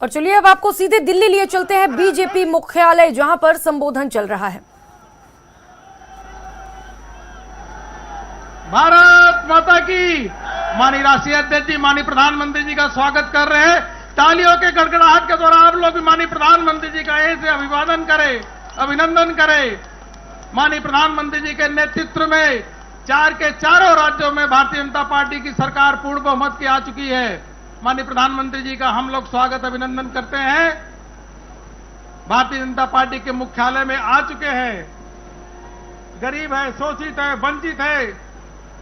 और चलिए अब आपको सीधे दिल्ली लिए चलते हैं, बीजेपी मुख्यालय जहां पर संबोधन चल रहा है। भारत माता की। माननीय राष्ट्रीय अध्यक्ष जी माननीय प्रधानमंत्री जी का स्वागत कर रहे हैं। तालियों के गड़गड़ाहट के द्वारा आप लोग भी माननीय प्रधानमंत्री जी का ऐसे अभिवादन करें, अभिनंदन करें। माननीय प्रधानमंत्री जी के नेतृत्व में चार के चारों राज्यों में भारतीय जनता पार्टी की सरकार पूर्ण बहुमत की आ चुकी है। माननीय प्रधानमंत्री जी का हम लोग स्वागत अभिनंदन करते हैं। भारतीय जनता पार्टी के मुख्यालय में आ चुके हैं। गरीब है, शोषित है, वंचित है,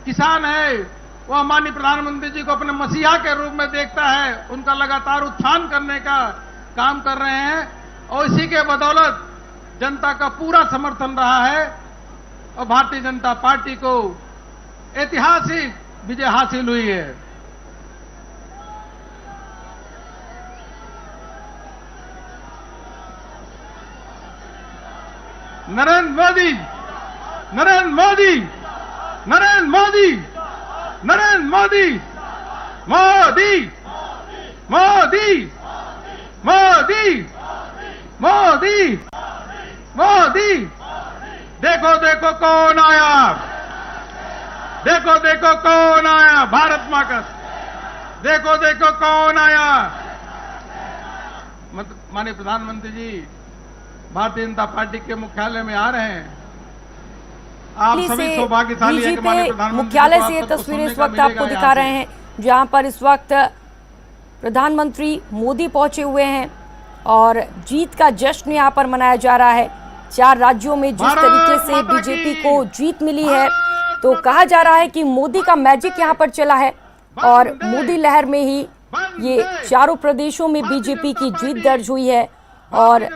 किसान है, वह माननीय प्रधानमंत्री जी को अपने मसीहा के रूप में देखता है। उनका लगातार उत्थान करने का काम कर रहे हैं और इसी के बदौलत जनता का पूरा समर्थन रहा है और भारतीय जनता पार्टी को ऐतिहासिक विजय हासिल हुई है। नरेंद्र मोदी, नरेंद्र मोदी, नरेंद्र मोदी, नरेंद्र मोदी, मोदी, मोदी, मोदी, मोदी, मोदी। देखो देखो कौन आया, देखो देखो कौन आया, भारत मां का। देखो देखो कौन आया। माननीय प्रधानमंत्री जी भारतीय जनता पार्टी के मुख्यालय में आ रहे हैं। आप सभी सौभाग्यशाली हैं कि माननीय प्रधानमंत्री मुख्यालय से ये तस्वीरें इस वक्त आपको दिखा रहे हैं, जहां पर इस वक्त प्रधानमंत्री मोदी पहुंचे हुए हैं और जीत का जश्न यहां पर मनाया जा रहा है। 4 राज्यों में जिस तरीके से बीजेपी को जीत मिली है, तो कहा जा रहा है कि मोदी का मैजिक यहां पर चला है और मोदी लहर में ही ये चारों प्रदेशों में बीजेपी की जीत दर्ज हुई है। और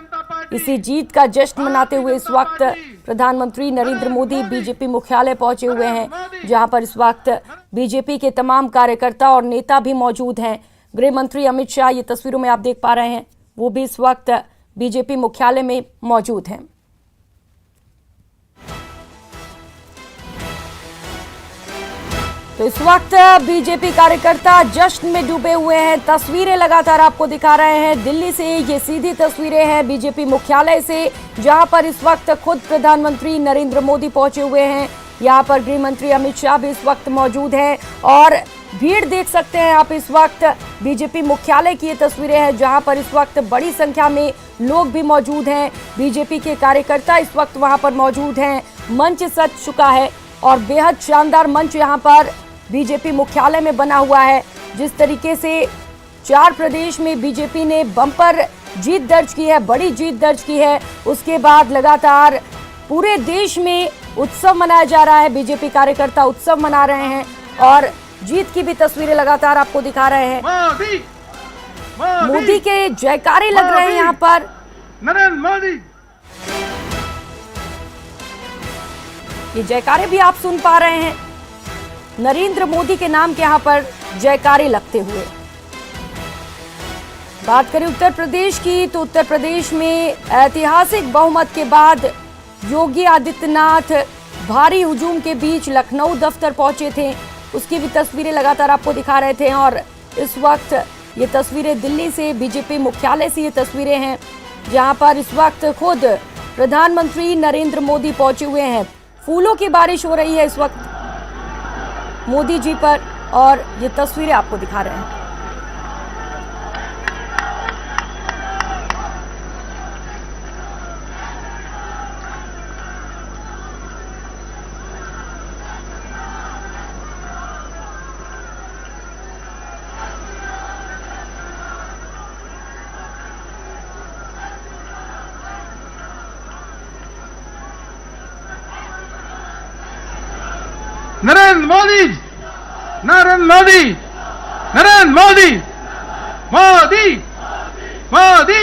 इसी जीत का जश्न मनाते हुए इस वक्त प्रधानमंत्री नरेंद्र मोदी बीजेपी मुख्यालय पहुंचे हुए हैं, जहां पर इस वक्त बीजेपी के तमाम कार्यकर्ता और नेता भी मौजूद हैं। गृह मंत्री अमित शाह, ये तस्वीरों में आप देख पा रहे हैं, वो भी इस वक्त बीजेपी मुख्यालय में मौजूद हैं। तो इस वक्त बीजेपी कार्यकर्ता जश्न में डूबे हुए हैं। तस्वीरें लगातार आपको दिखा रहे हैं दिल्ली से। ये सीधी तस्वीरें हैं बीजेपी मुख्यालय से, जहां पर इस वक्त खुद प्रधानमंत्री नरेंद्र मोदी पहुंचे हुए हैं। यहां पर गृह मंत्री अमित शाह भी इस वक्त मौजूद हैं और भीड़ देख सकते हैं आप इस वक्त। बीजेपी मुख्यालय की ये तस्वीरें हैं, जहां पर इस वक्त बड़ी संख्या में लोग भी मौजूद हैं। बीजेपी के कार्यकर्ता इस वक्त वहां पर मौजूद हैं। मंच सज चुका है और बेहद शानदार मंच यहाँ पर बीजेपी मुख्यालय में बना हुआ है। जिस तरीके से 4 प्रदेश में बीजेपी ने बम्पर जीत दर्ज की है, बड़ी जीत दर्ज की है, उसके बाद लगातार पूरे देश में उत्सव मनाया जा रहा है। बीजेपी कार्यकर्ता उत्सव मना रहे हैं और जीत की भी तस्वीरें लगातार आपको दिखा रहे हैं। मोदी के जयकारे लग रहे हैं यहाँ पर। नरेंद्र मोदी, ये जयकारे भी आप सुन पा रहे हैं, नरेंद्र मोदी के नाम के यहाँ पर जयकारे लगते हुए। बात करें उत्तर प्रदेश की, तो उत्तर प्रदेश में ऐतिहासिक बहुमत के बाद योगी आदित्यनाथ भारी हुजूम के बीच लखनऊ दफ्तर पहुंचे थे। उसकी भी तस्वीरें लगातार आपको दिखा रहे थे और इस वक्त ये तस्वीरें दिल्ली से बीजेपी मुख्यालय से ये तस्वीरें हैं, जहां पर इस वक्त खुद प्रधानमंत्री नरेंद्र मोदी पहुंचे हुए हैं। फूलों की बारिश हो रही है इस वक्त मोदी जी पर और ये तस्वीरें आपको दिखा रहे हैं। नरेंद्र मोदी, नरेंद्र मोदी, नरेंद्र मोदी, मोदी, मोदी,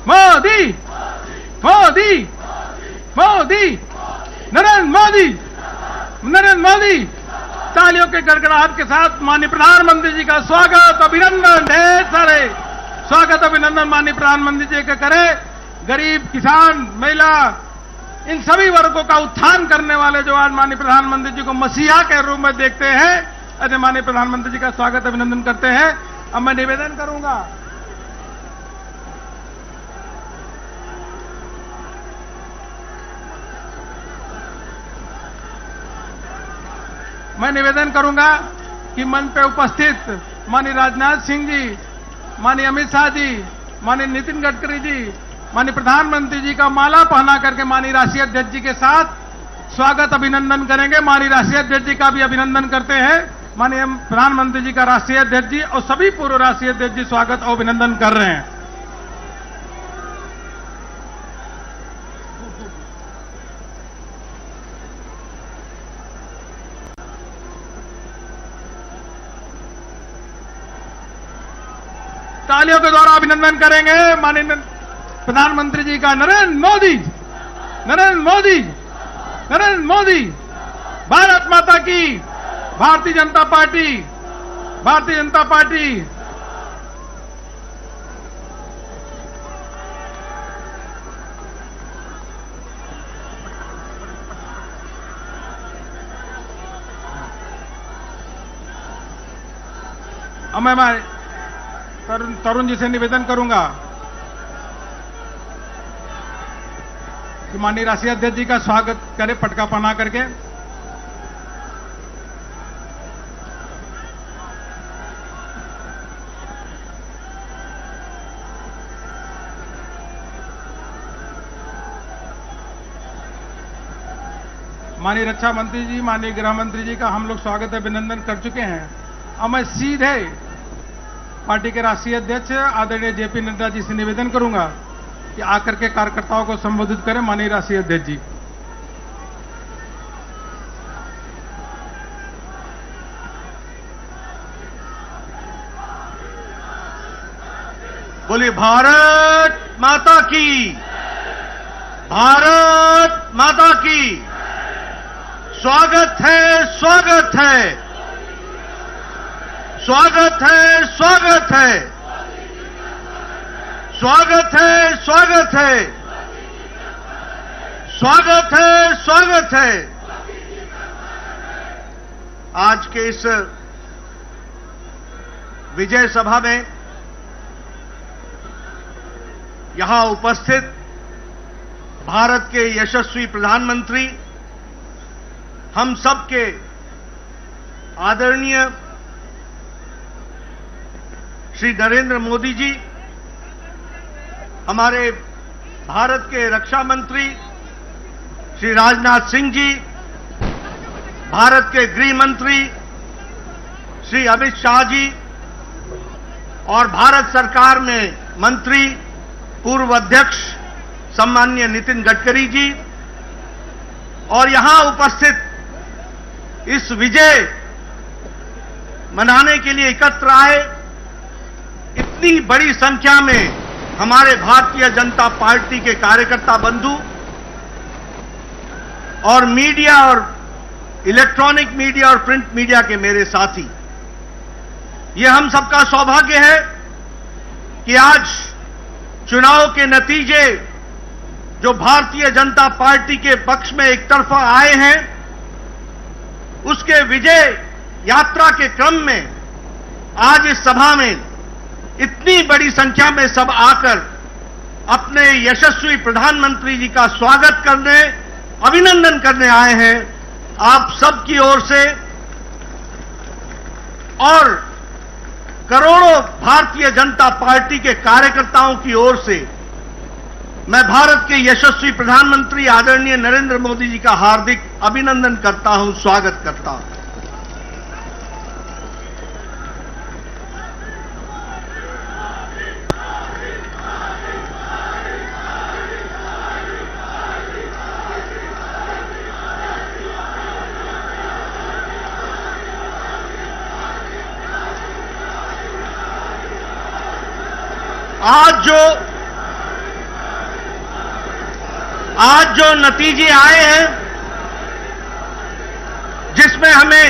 मोदी, मोदी, मोदी, नरेंद्र मोदी, नरेंद्र मोदी। तालियों के गड़गड़ाहट के साथ माननीय प्रधानमंत्री जी का स्वागत अभिनंदन, ढेर सारे स्वागत अभिनंदन माननीय प्रधानमंत्री जी का करें। गरीब, किसान, महिला, इन सभी वर्गों का उत्थान करने वाले जो आज माननीय प्रधानमंत्री जी को मसीहा के रूप में देखते हैं, ऐसे माननीय प्रधानमंत्री जी का स्वागत अभिनंदन करते हैं। अब मैं निवेदन करूंगा मैं निवेदन करूंगा कि मंच पे उपस्थित माननीय राजनाथ सिंह जी, माननीय अमित शाह जी, माननीय नितिन गडकरी जी, माननीय प्रधानमंत्री जी का माला पहना करके माननीय राष्ट्रीय अध्यक्ष जी के साथ स्वागत अभिनंदन करेंगे। माननीय राष्ट्रीय अध्यक्ष जी का भी अभिनंदन करते हैं। माननीय प्रधानमंत्री जी का राष्ट्रीय अध्यक्ष जी और सभी पूर्व राष्ट्रीय अध्यक्ष जी स्वागत और अभिनंदन कर रहे हैं। तालियों के द्वारा अभिनंदन करेंगे माननीय प्रधानमंत्री जी का। नरेंद्र मोदी, नरेंद्र मोदी, नरेंद्र मोदी। भारत माता की, भारतीय जनता पार्टी, भारतीय जनता पार्टी। अब मैं हमारे तरुण जी से निवेदन करूंगा कि माननीय राष्ट्रीय अध्यक्ष जी का स्वागत करें पटका पहना करके। माननीय रक्षा मंत्री जी, माननीय गृह मंत्री जी का हम लोग स्वागत अभिनंदन कर चुके हैं। अब मैं सीधे पार्टी के राष्ट्रीय अध्यक्ष आदरणीय जेपी नड्डा जी से निवेदन करूंगा कि आकर के कार्यकर्ताओं को संबोधित करें। माननीय राष्ट्रीय अध्यक्ष जी। बोलिए भारत माता की, भारत माता की। स्वागत है, स्वागत है, स्वागत है, स्वागत है, स्वागत है, स्वागत है, स्वागत है, स्वागत है। आज के इस विजय सभा में यहां उपस्थित भारत के यशस्वी प्रधानमंत्री, हम सबके आदरणीय श्री नरेंद्र मोदी जी, हमारे भारत के रक्षा मंत्री श्री राजनाथ सिंह जी, भारत के गृह मंत्री श्री अमित शाह जी और भारत सरकार में मंत्री पूर्व अध्यक्ष सम्माननीय नितिन गडकरी जी और यहां उपस्थित इस विजय मनाने के लिए एकत्र आए इतनी बड़ी संख्या में हमारे भारतीय जनता पार्टी के कार्यकर्ता बंधु और मीडिया और इलेक्ट्रॉनिक मीडिया और प्रिंट मीडिया के मेरे साथी, ये हम सबका सौभाग्य है कि आज चुनाव के नतीजे जो भारतीय जनता पार्टी के पक्ष में एक तरफा आए हैं, उसके विजय यात्रा के क्रम में आज इस सभा में इतनी बड़ी संख्या में सब आकर अपने यशस्वी प्रधानमंत्री जी का स्वागत करने, अभिनंदन करने आए हैं। आप सबकी ओर से और करोड़ों भारतीय जनता पार्टी के कार्यकर्ताओं की ओर से मैं भारत के यशस्वी प्रधानमंत्री आदरणीय नरेंद्र मोदी जी का हार्दिक अभिनंदन करता हूं, स्वागत करता हूं। आज जो नतीजे आए हैं, जिसमें हमें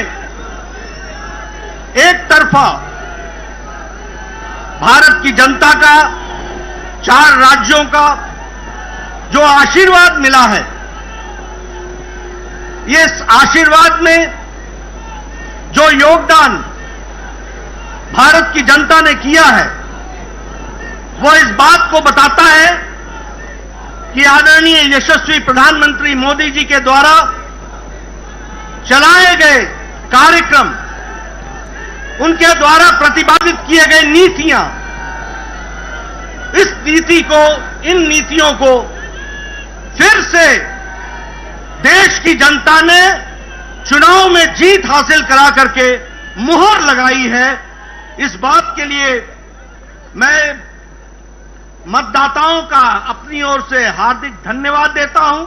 एक तरफा भारत की जनता का, 4 राज्यों का जो आशीर्वाद मिला है, ये आशीर्वाद में जो योगदान भारत की जनता ने किया है, वो इस बात को बताता है कि आदरणीय यशस्वी प्रधानमंत्री मोदी जी के द्वारा चलाए गए कार्यक्रम, उनके द्वारा प्रतिपादित किए गए नीतियां, इन नीतियों को फिर से देश की जनता ने चुनाव में जीत हासिल करा करके मुहर लगाई है। इस बात के लिए मैं मतदाताओं का अपनी ओर से हार्दिक धन्यवाद देता हूं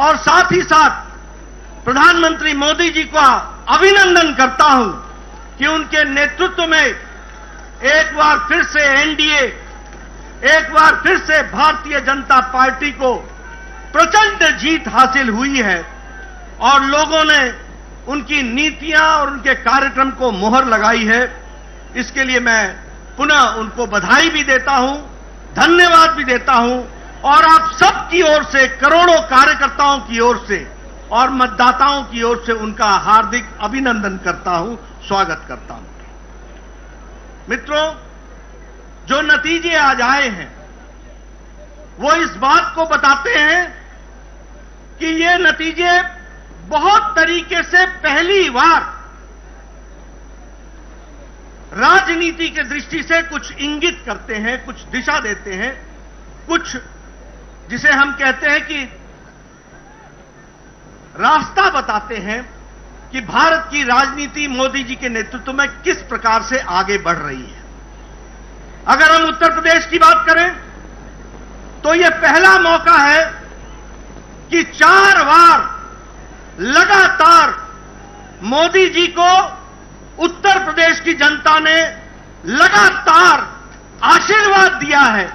और साथ ही साथ प्रधानमंत्री मोदी जी का अभिनंदन करता हूं कि उनके नेतृत्व में एक बार फिर से एनडीए, एक बार फिर से भारतीय जनता पार्टी को प्रचंड जीत हासिल हुई है और लोगों ने उनकी नीतियां और उनके कार्यक्रम को मुहर लगाई है। इसके लिए मैं पुनः उनको बधाई भी देता हूं, धन्यवाद भी देता हूं और आप सबकी ओर से, करोड़ों कार्यकर्ताओं की ओर से और मतदाताओं की ओर से उनका हार्दिक अभिनंदन करता हूं, स्वागत करता हूं। मित्रों, जो नतीजे आज आए हैं वो इस बात को बताते हैं कि ये नतीजे बहुत तरीके से पहली बार राजनीति के दृष्टि से कुछ इंगित करते हैं, कुछ दिशा देते हैं, कुछ जिसे हम कहते हैं कि रास्ता बताते हैं कि भारत की राजनीति मोदी जी के नेतृत्व में किस प्रकार से आगे बढ़ रही है। अगर हम उत्तर प्रदेश की बात करें तो यह पहला मौका है कि 4 बार लगातार मोदी जी को उत्तर प्रदेश की जनता ने लगातार आशीर्वाद दिया है।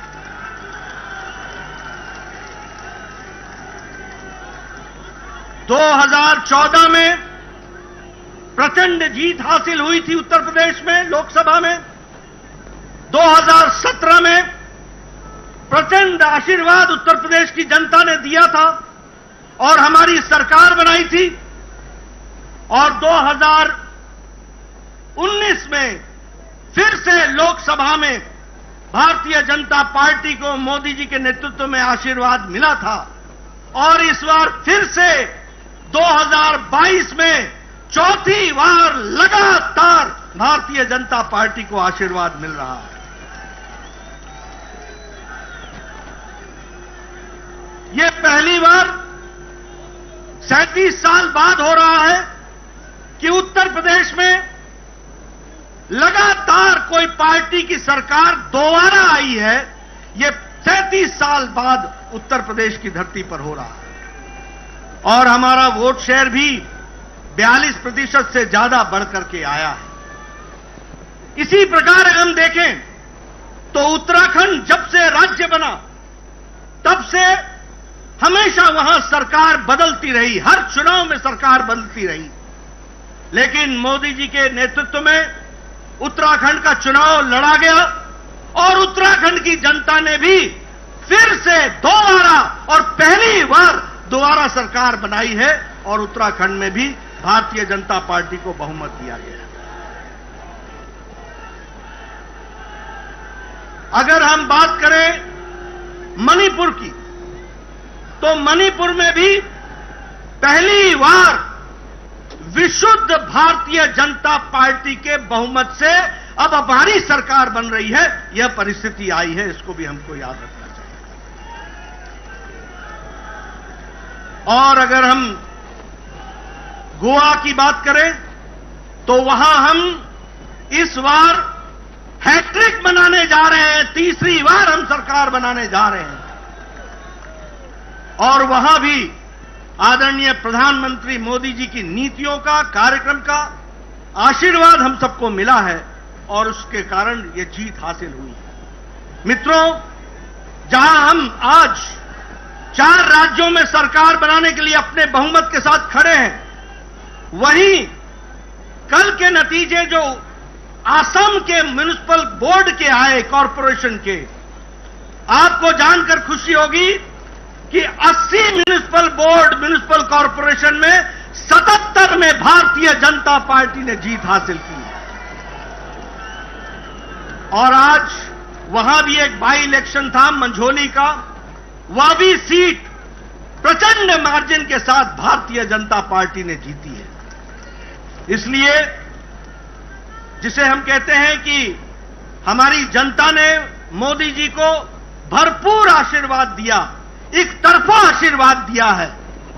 दो 2014 में प्रचंड जीत हासिल हुई थी उत्तर प्रदेश में लोकसभा में। 2017 में प्रचंड आशीर्वाद उत्तर प्रदेश की जनता ने दिया था और हमारी सरकार बनाई थी और 2019 में फिर से लोकसभा में भारतीय जनता पार्टी को मोदी जी के नेतृत्व में आशीर्वाद मिला था और इस बार फिर से 2022 में चौथी बार लगातार भारतीय जनता पार्टी को आशीर्वाद मिल रहा है। यह पहली बार 37 साल बाद हो रहा है कि उत्तर प्रदेश में लगातार कोई पार्टी की सरकार दोबारा आई है। यह 37 साल बाद उत्तर प्रदेश की धरती पर हो रहा है और हमारा वोट शेयर भी 42% से ज्यादा बढ़कर के आया है। इसी प्रकार हम देखें तो उत्तराखंड जब से राज्य बना तब से हमेशा वहां सरकार बदलती रही, हर चुनाव में सरकार बदलती रही, लेकिन मोदी जी के नेतृत्व में उत्तराखंड का चुनाव लड़ा गया और उत्तराखंड की जनता ने भी फिर से दोबारा और पहली बार दोबारा सरकार बनाई है और उत्तराखंड में भी भारतीय जनता पार्टी को बहुमत दिया गया। अगर हम बात करें मणिपुर की तो मणिपुर में भी पहली बार विशुद्ध भारतीय जनता पार्टी के बहुमत से अब हमारी सरकार बन रही है। यह परिस्थिति आई है, इसको भी हमको याद रखना चाहिए। और अगर हम गोवा की बात करें तो वहां हम इस बार हैट्रिक बनाने जा रहे हैं, तीसरी बार हम सरकार बनाने जा रहे हैं और वहां भी आदरणीय प्रधानमंत्री मोदी जी की नीतियों का, कार्यक्रम का आशीर्वाद हम सबको मिला है और उसके कारण ये जीत हासिल हुई है। मित्रों, जहां हम आज 4 राज्यों में सरकार बनाने के लिए अपने बहुमत के साथ खड़े हैं, वहीं कल के नतीजे जो असम के म्युनिसिपल बोर्ड के आए, कॉरपोरेशन के, आपको जानकर खुशी होगी कि 80 म्युनिसिपल कॉरपोरेशन में 77 में भारतीय जनता पार्टी ने जीत हासिल की और आज वहां भी एक बाई इलेक्शन था मंझोली का, वह भी सीट प्रचंड मार्जिन के साथ भारतीय जनता पार्टी ने जीती है। इसलिए जिसे हम कहते हैं कि हमारी जनता ने मोदी जी को भरपूर आशीर्वाद दिया, एक तरफा आशीर्वाद दिया है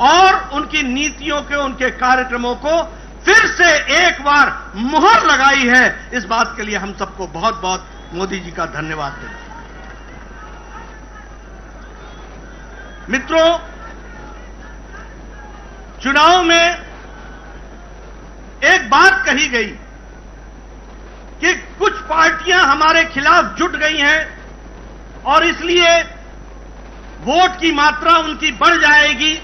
और उनकी नीतियों के, उनके कार्यक्रमों को फिर से एक बार मुहर लगाई है। इस बात के लिए हम सबको बहुत बहुत मोदी जी का धन्यवाद दें। मित्रों, चुनाव में एक बात कही गई कि कुछ पार्टियां हमारे खिलाफ जुट गई हैं और इसलिए वोट की मात्रा उनकी बढ़ जाएगी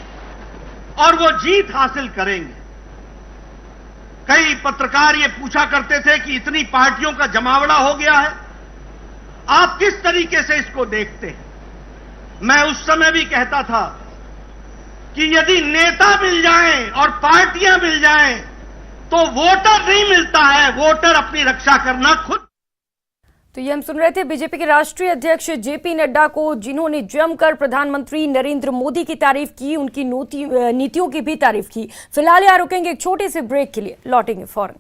और वो जीत हासिल करेंगे। कई पत्रकार ये पूछा करते थे कि इतनी पार्टियों का जमावड़ा हो गया है, आप किस तरीके से इसको देखते हैं? मैं उस समय भी कहता था कि यदि नेता मिल जाएं और पार्टियां मिल जाएं तो वोटर नहीं मिलता है, वोटर अपनी रक्षा करना खुद। तो ये हम सुन रहे थे बीजेपी के राष्ट्रीय अध्यक्ष जेपी नड्डा को, जिन्होंने जमकर प्रधानमंत्री नरेंद्र मोदी की तारीफ की, उनकी नीतियों की भी तारीफ की। फिलहाल यहाँ रुकेंगे एक छोटे से ब्रेक के लिए, लौटेंगे फौरन।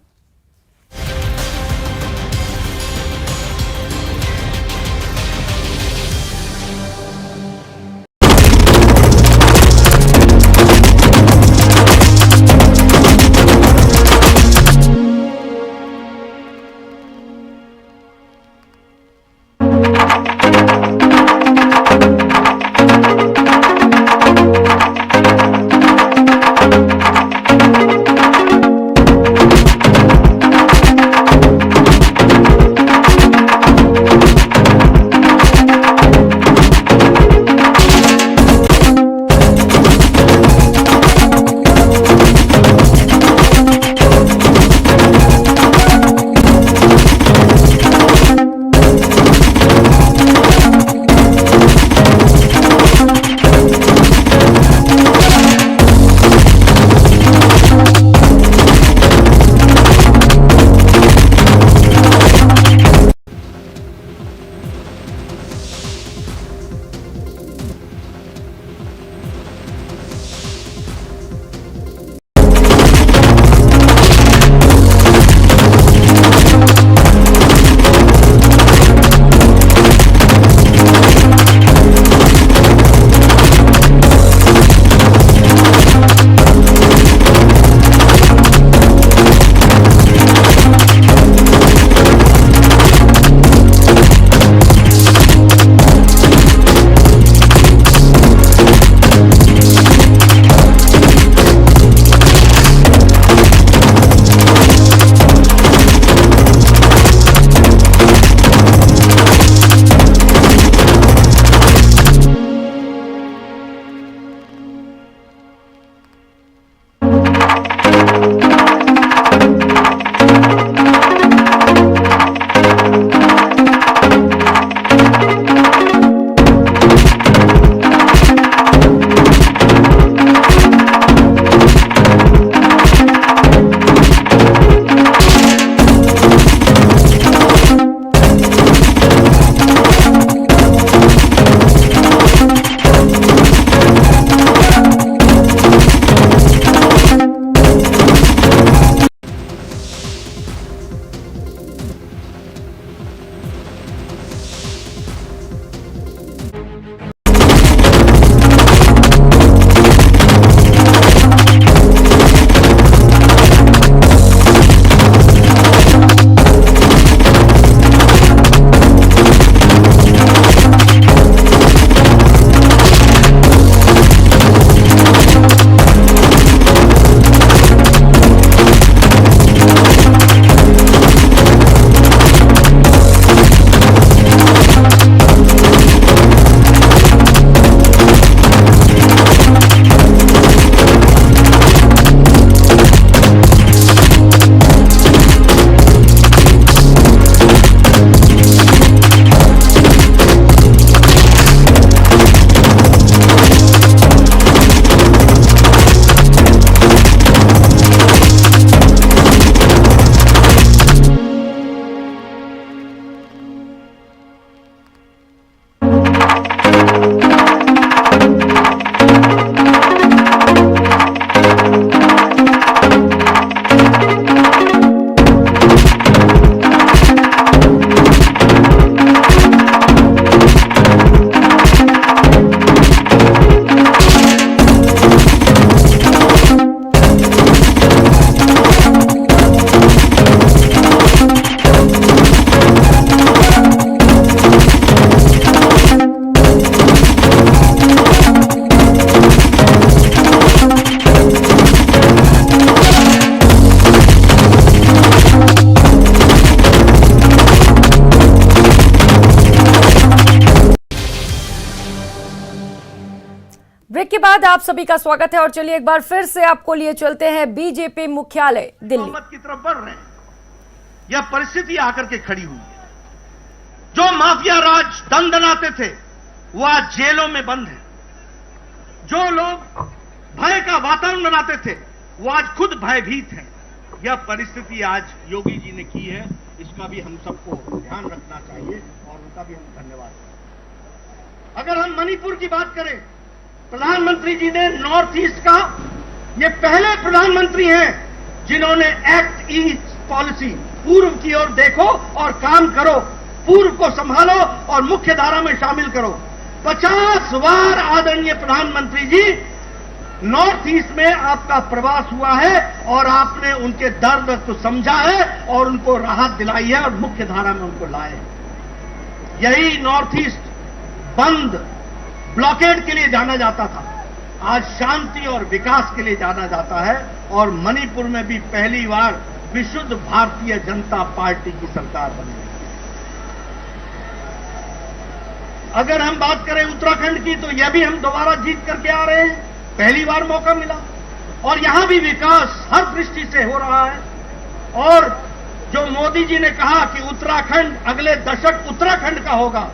ब्रेक के बाद आप सभी का स्वागत है और चलिए एक बार फिर से आपको लिए चलते हैं बीजेपी मुख्यालय दिल्ली हुकूमत की तरफ बढ़ रहे हैं। यह परिस्थिति आकर के खड़ी हुई है। जो माफिया राज दंदनाते थे वो आज जेलों में बंद है। जो लोग भय का वातावरण बनाते थे वो आज खुद भयभीत हैं। यह परिस्थिति आज योगी जी ने की है, इसका भी हम सबको ध्यान रखना चाहिए और उनका भी हम धन्यवाद करें। अगर हम मणिपुर की बात करें, प्रधानमंत्री जी ने नॉर्थ ईस्ट का ये पहले प्रधानमंत्री हैं जिन्होंने एक्ट ईस्ट पॉलिसी, पूर्व की ओर देखो और काम करो, पूर्व को संभालो और मुख्य धारा में शामिल करो। 50 बार आदरणीय प्रधानमंत्री जी नॉर्थ ईस्ट में आपका प्रवास हुआ है और आपने उनके दर्द को समझा है और उनको राहत दिलाई है और मुख्य धारा में उनको लाए हैं। यही नॉर्थ ईस्ट बंद, ब्लॉकेड के लिए जाना जाता था, आज शांति और विकास के लिए जाना जाता है और मणिपुर में भी पहली बार विशुद्ध भारतीय जनता पार्टी की सरकार बनी है। अगर हम बात करें उत्तराखंड की तो यह भी हम दोबारा जीत करके आ रहे हैं, पहली बार मौका मिला और यहां भी विकास हर दृष्टि से हो रहा है। और जो मोदी जी ने कहा कि उत्तराखंड अगले दशक उत्तराखंड का होगा,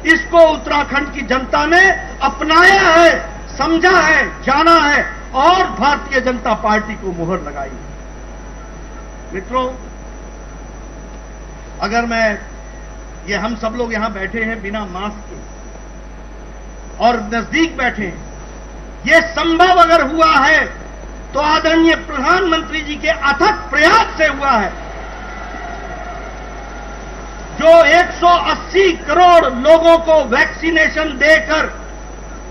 इसको उत्तराखंड की जनता ने अपनाया है, समझा है, जाना है और भारतीय जनता पार्टी को मुहर लगाई है। मित्रों, अगर ये हम सब लोग यहां बैठे हैं बिना मास्क के और नजदीक बैठे हैं, ये संभव अगर हुआ है तो आदरणीय प्रधानमंत्री जी के अथक प्रयास से हुआ है। जो 180 करोड़ लोगों को वैक्सीनेशन देकर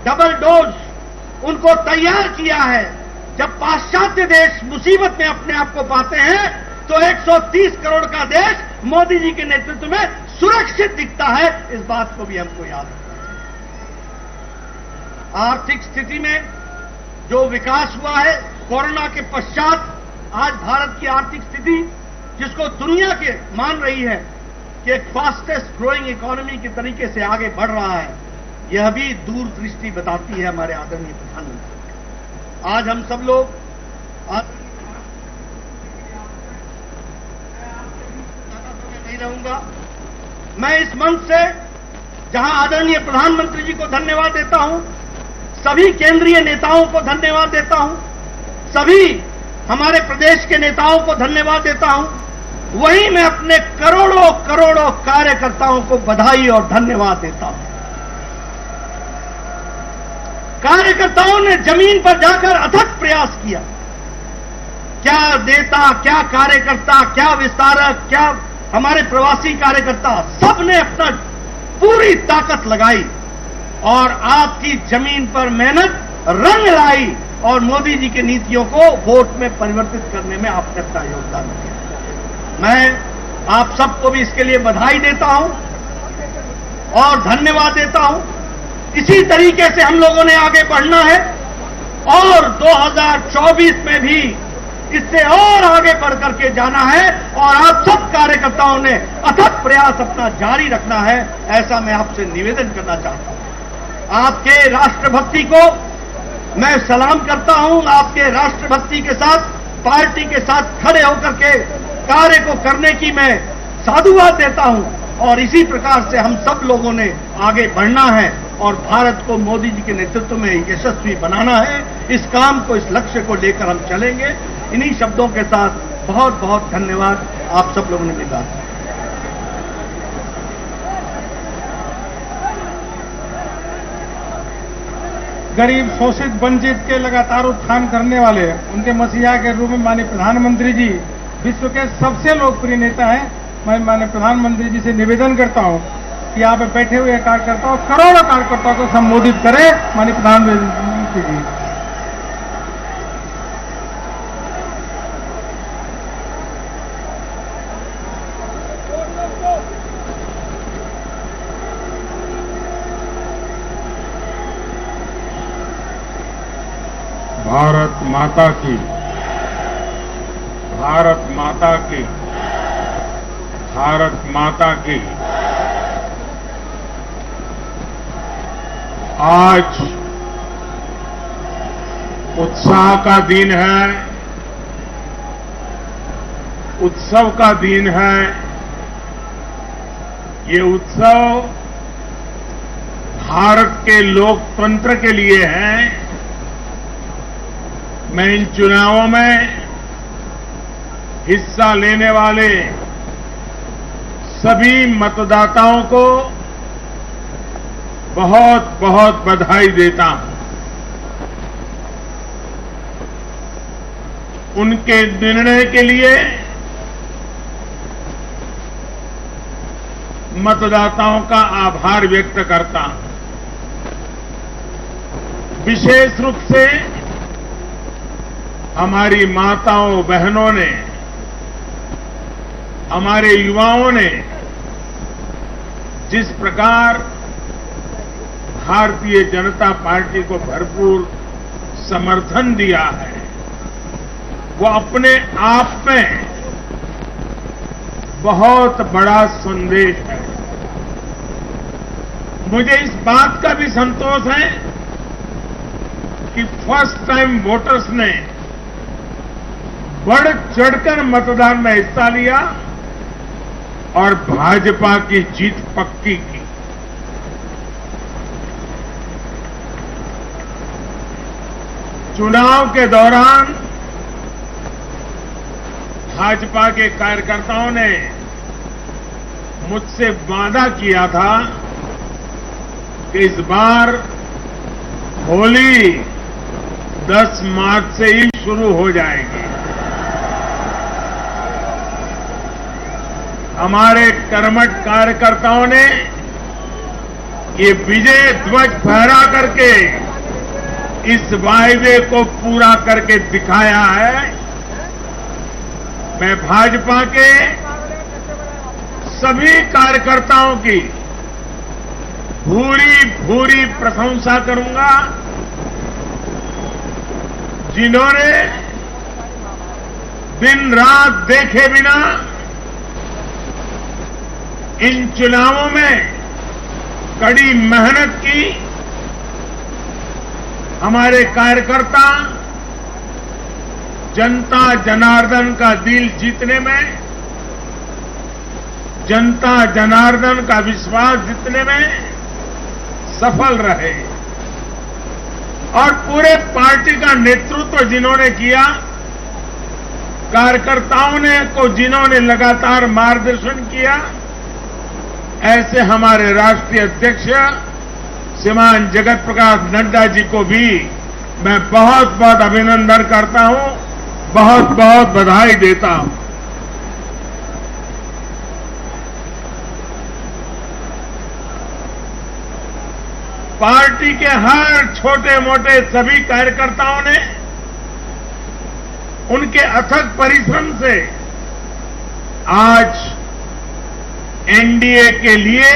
डबल डोज उनको तैयार किया है। जब पाश्चात्य देश मुसीबत में अपने आप को पाते हैं तो 130 करोड़ का देश मोदी जी के नेतृत्व में सुरक्षित दिखता है। इस बात को भी हमको याद रखना चाहिए। आर्थिक स्थिति में जो विकास हुआ है कोरोना के पश्चात, आज भारत की आर्थिक स्थिति जिसको दुनिया के मान रही है कि एक फास्टेस्ट ग्रोइंग इकोनॉमी के तरीके से आगे बढ़ रहा है, यह भी दूरदृष्टि बताती है हमारे आदरणीय प्रधानमंत्री। आज हम सब लोग नहीं रहूंगा, मैं इस मंच से जहां आदरणीय प्रधानमंत्री जी को धन्यवाद देता हूं, सभी केंद्रीय नेताओं को धन्यवाद देता हूं, सभी हमारे प्रदेश के नेताओं को धन्यवाद देता हूं, वहीं मैं अपने करोड़ों करोड़ों कार्यकर्ताओं को बधाई और धन्यवाद देता हूं। कार्यकर्ताओं ने जमीन पर जाकर अथक प्रयास किया। क्या नेता, क्या कार्यकर्ता, क्या विस्तारक, क्या हमारे प्रवासी कार्यकर्ता, सबने अपना पूरी ताकत लगाई और आपकी जमीन पर मेहनत रंग लाई और मोदी जी की नीतियों को वोट में परिवर्तित करने में आपने अपना योगदान दिया। मैं आप सबको भी इसके लिए बधाई देता हूं और धन्यवाद देता हूं। इसी तरीके से हम लोगों ने आगे बढ़ना है और 2024 में भी इससे और आगे बढ़ करके जाना है और आप सब कार्यकर्ताओं ने अथक प्रयास अपना जारी रखना है, ऐसा मैं आपसे निवेदन करना चाहता हूं। आपके राष्ट्रभक्ति को मैं सलाम करता हूं। आपके राष्ट्रभक्ति के साथ, पार्टी के साथ खड़े होकर के कार्य को करने की मैं साधुवाद देता हूं और इसी प्रकार से हम सब लोगों ने आगे बढ़ना है और भारत को मोदी जी के नेतृत्व में यशस्वी बनाना है। इस काम को, इस लक्ष्य को लेकर हम चलेंगे। इन्हीं शब्दों के साथ बहुत बहुत धन्यवाद आप सब लोगों ने मेरी बात। गरीब, शोषित, वंचित के लगातार उत्थान करने वाले उनके मसीहा के रूप में माननीय प्रधानमंत्री जी विश्व के सबसे लोकप्रिय नेता हैं। मैं माननीय प्रधानमंत्री जी से निवेदन करता हूं कि यहाँ पे बैठे हुए कार्यकर्ताओं, करोड़ों कार्यकर्ताओं को संबोधित करें। माननीय प्रधानमंत्री जी, भारत माता की, भारत माता की, भारत माता की। आज उत्साह का दिन है, उत्सव का दिन है। ये उत्सव भारत के लोकतंत्र के लिए है। मैं इन चुनावों में हिस्सा लेने वाले सभी मतदाताओं को बहुत बहुत बधाई देता हूं। उनके निर्णय के लिए मतदाताओं का आभार व्यक्त करता हूं। विशेष रूप से हमारी माताओं बहनों ने, हमारे युवाओं ने जिस प्रकार भारतीय जनता पार्टी को भरपूर समर्थन दिया है, वो अपने आप में बहुत बड़ा संदेश है। मुझे इस बात का भी संतोष है कि फर्स्ट टाइम वोटर्स ने बढ़ चढ़कर मतदान में हिस्सा लिया और भाजपा की जीत पक्की की। चुनाव के दौरान भाजपा के कार्यकर्ताओं ने मुझसे वादा किया था कि इस बार होली 10 मार्च से ही शुरू हो जाएगी। हमारे कर्मठ कार्यकर्ताओं ने ये विजय ध्वज फहरा करके इस वायदे को पूरा करके दिखाया है। मैं भाजपा के सभी कार्यकर्ताओं की भूरी भूरी प्रशंसा करूंगा, जिन्होंने दिन रात देखे बिना इन चुनावों में कड़ी मेहनत की। हमारे कार्यकर्ता जनता जनार्दन का दिल जीतने में, जनता जनार्दन का विश्वास जीतने में सफल रहे और पूरे पार्टी का नेतृत्व जिन्होंने किया, कार्यकर्ताओं ने को जिन्होंने लगातार मार्गदर्शन किया, ऐसे हमारे राष्ट्रीय अध्यक्ष श्रीमान जगत प्रकाश नड्डा जी को भी मैं बहुत बहुत अभिनंदन करता हूं, बहुत बहुत बधाई देता हूं। पार्टी के हर छोटे मोटे सभी कार्यकर्ताओं ने उनके अथक परिश्रम से आज एनडीए के लिए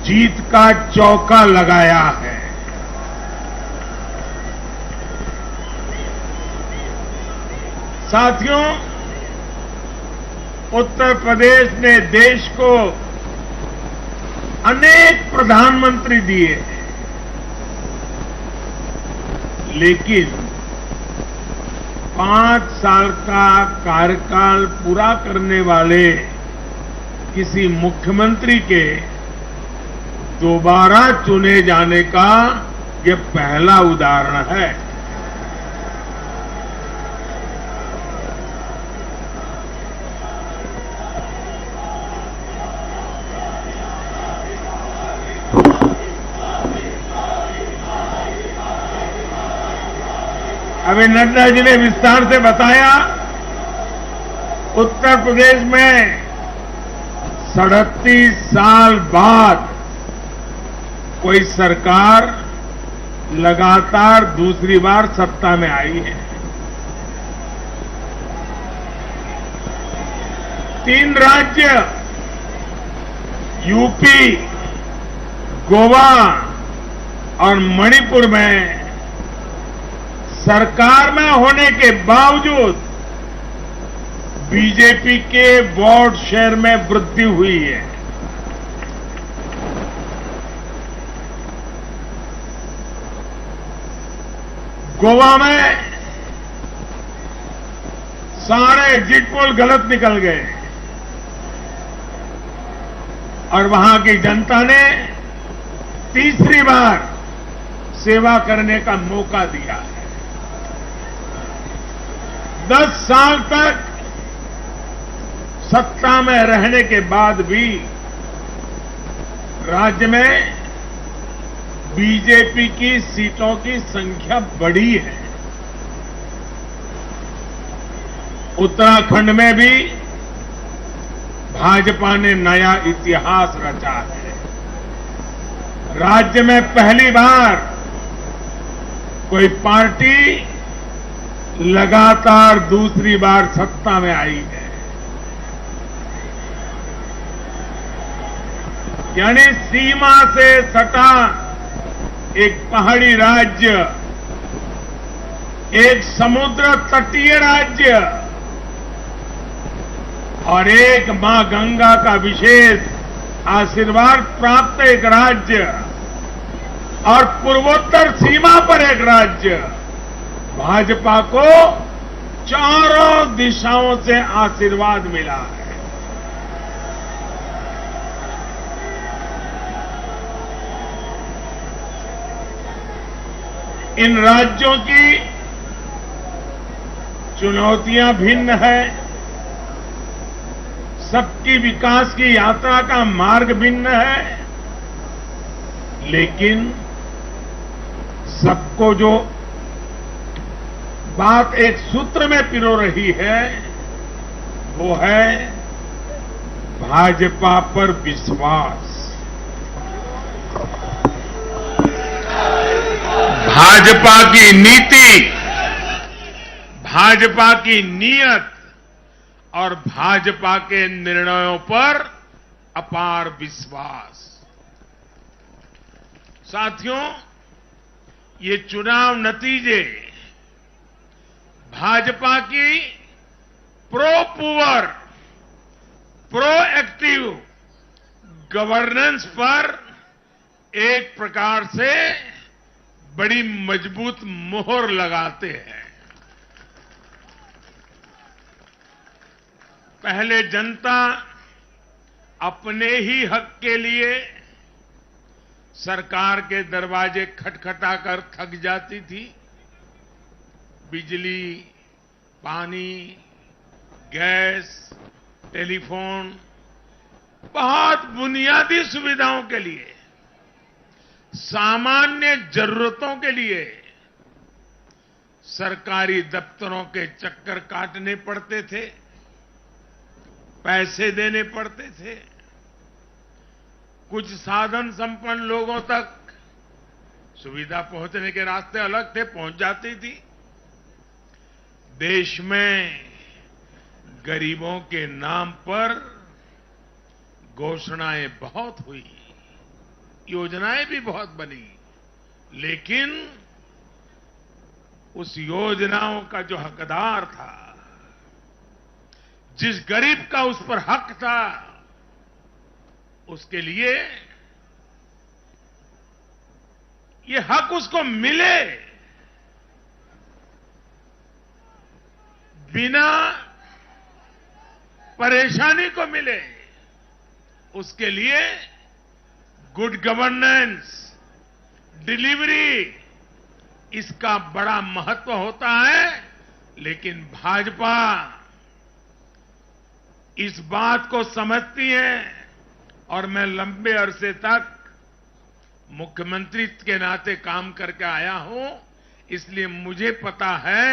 जीत का चौका लगाया है। साथियों, उत्तर प्रदेश ने देश को अनेक प्रधानमंत्री दिए, लेकिन 5 साल का कार्यकाल पूरा करने वाले किसी मुख्यमंत्री के दोबारा चुने जाने का यह पहला उदाहरण है। अभी नड्डा जी ने विस्तार से बताया, उत्तर प्रदेश में 37 साल बाद कोई सरकार लगातार दूसरी बार सत्ता में आई है। 3 राज्य यूपी, गोवा और मणिपुर में सरकार में होने के बावजूद बीजेपी के वोट शेयर में वृद्धि हुई है। गोवा में सारे एग्जिट पोल गलत निकल गए और वहां की जनता ने तीसरी बार सेवा करने का मौका दिया है। 10 साल तक सत्ता में रहने के बाद भी राज्य में बीजेपी की सीटों की संख्या बढ़ी है। उत्तराखंड में भी भाजपा ने नया इतिहास रचा है। राज्य में पहली बार कोई पार्टी लगातार दूसरी बार सत्ता में आई है। यानी सीमा से सटा एक पहाड़ी राज्य, एक समुद्र तटीय राज्य और एक मां गंगा का विशेष आशीर्वाद प्राप्त एक राज्य और पूर्वोत्तर सीमा पर एक राज्य, भाजपा को चारों दिशाओं से आशीर्वाद मिला है। इन राज्यों की चुनौतियां भिन्न है, सबकी विकास की यात्रा का मार्ग भिन्न है, लेकिन सबको जो बात एक सूत्र में पिरो रही है वो है भाजपा पर विश्वास। भाजपा की नीति, भाजपा की नीयत और भाजपा के निर्णयों पर अपार विश्वास। साथियों, ये चुनाव नतीजे भाजपा की प्रो एक्टिव गवर्नेंस पर एक प्रकार से बड़ी मजबूत मोहर लगाते हैं। पहले जनता अपने ही हक के लिए सरकार के दरवाजे खटखटाकर थक जाती थी। बिजली, पानी, गैस, टेलीफोन, बहुत बुनियादी सुविधाओं के लिए, सामान्य जरूरतों के लिए सरकारी दफ्तरों के चक्कर काटने पड़ते थे, पैसे देने पड़ते थे। कुछ साधन संपन्न लोगों तक सुविधा पहुंचने के रास्ते अलग थे, पहुंच जाती थी। देश में गरीबों के नाम पर घोषणाएं बहुत हुई, योजनाएं भी बहुत बनी, लेकिन उस योजनाओं का जो हकदार था, जिस गरीब का उस पर हक था, उसके लिए ये हक उसको मिले बिना परेशानी को मिले, उसके लिए गुड गवर्नेंस, डिलीवरी, इसका बड़ा महत्व होता है। लेकिन भाजपा इस बात को समझती है और मैं लंबे अरसे तक मुख्यमंत्री के नाते काम करके आया हूं, इसलिए मुझे पता है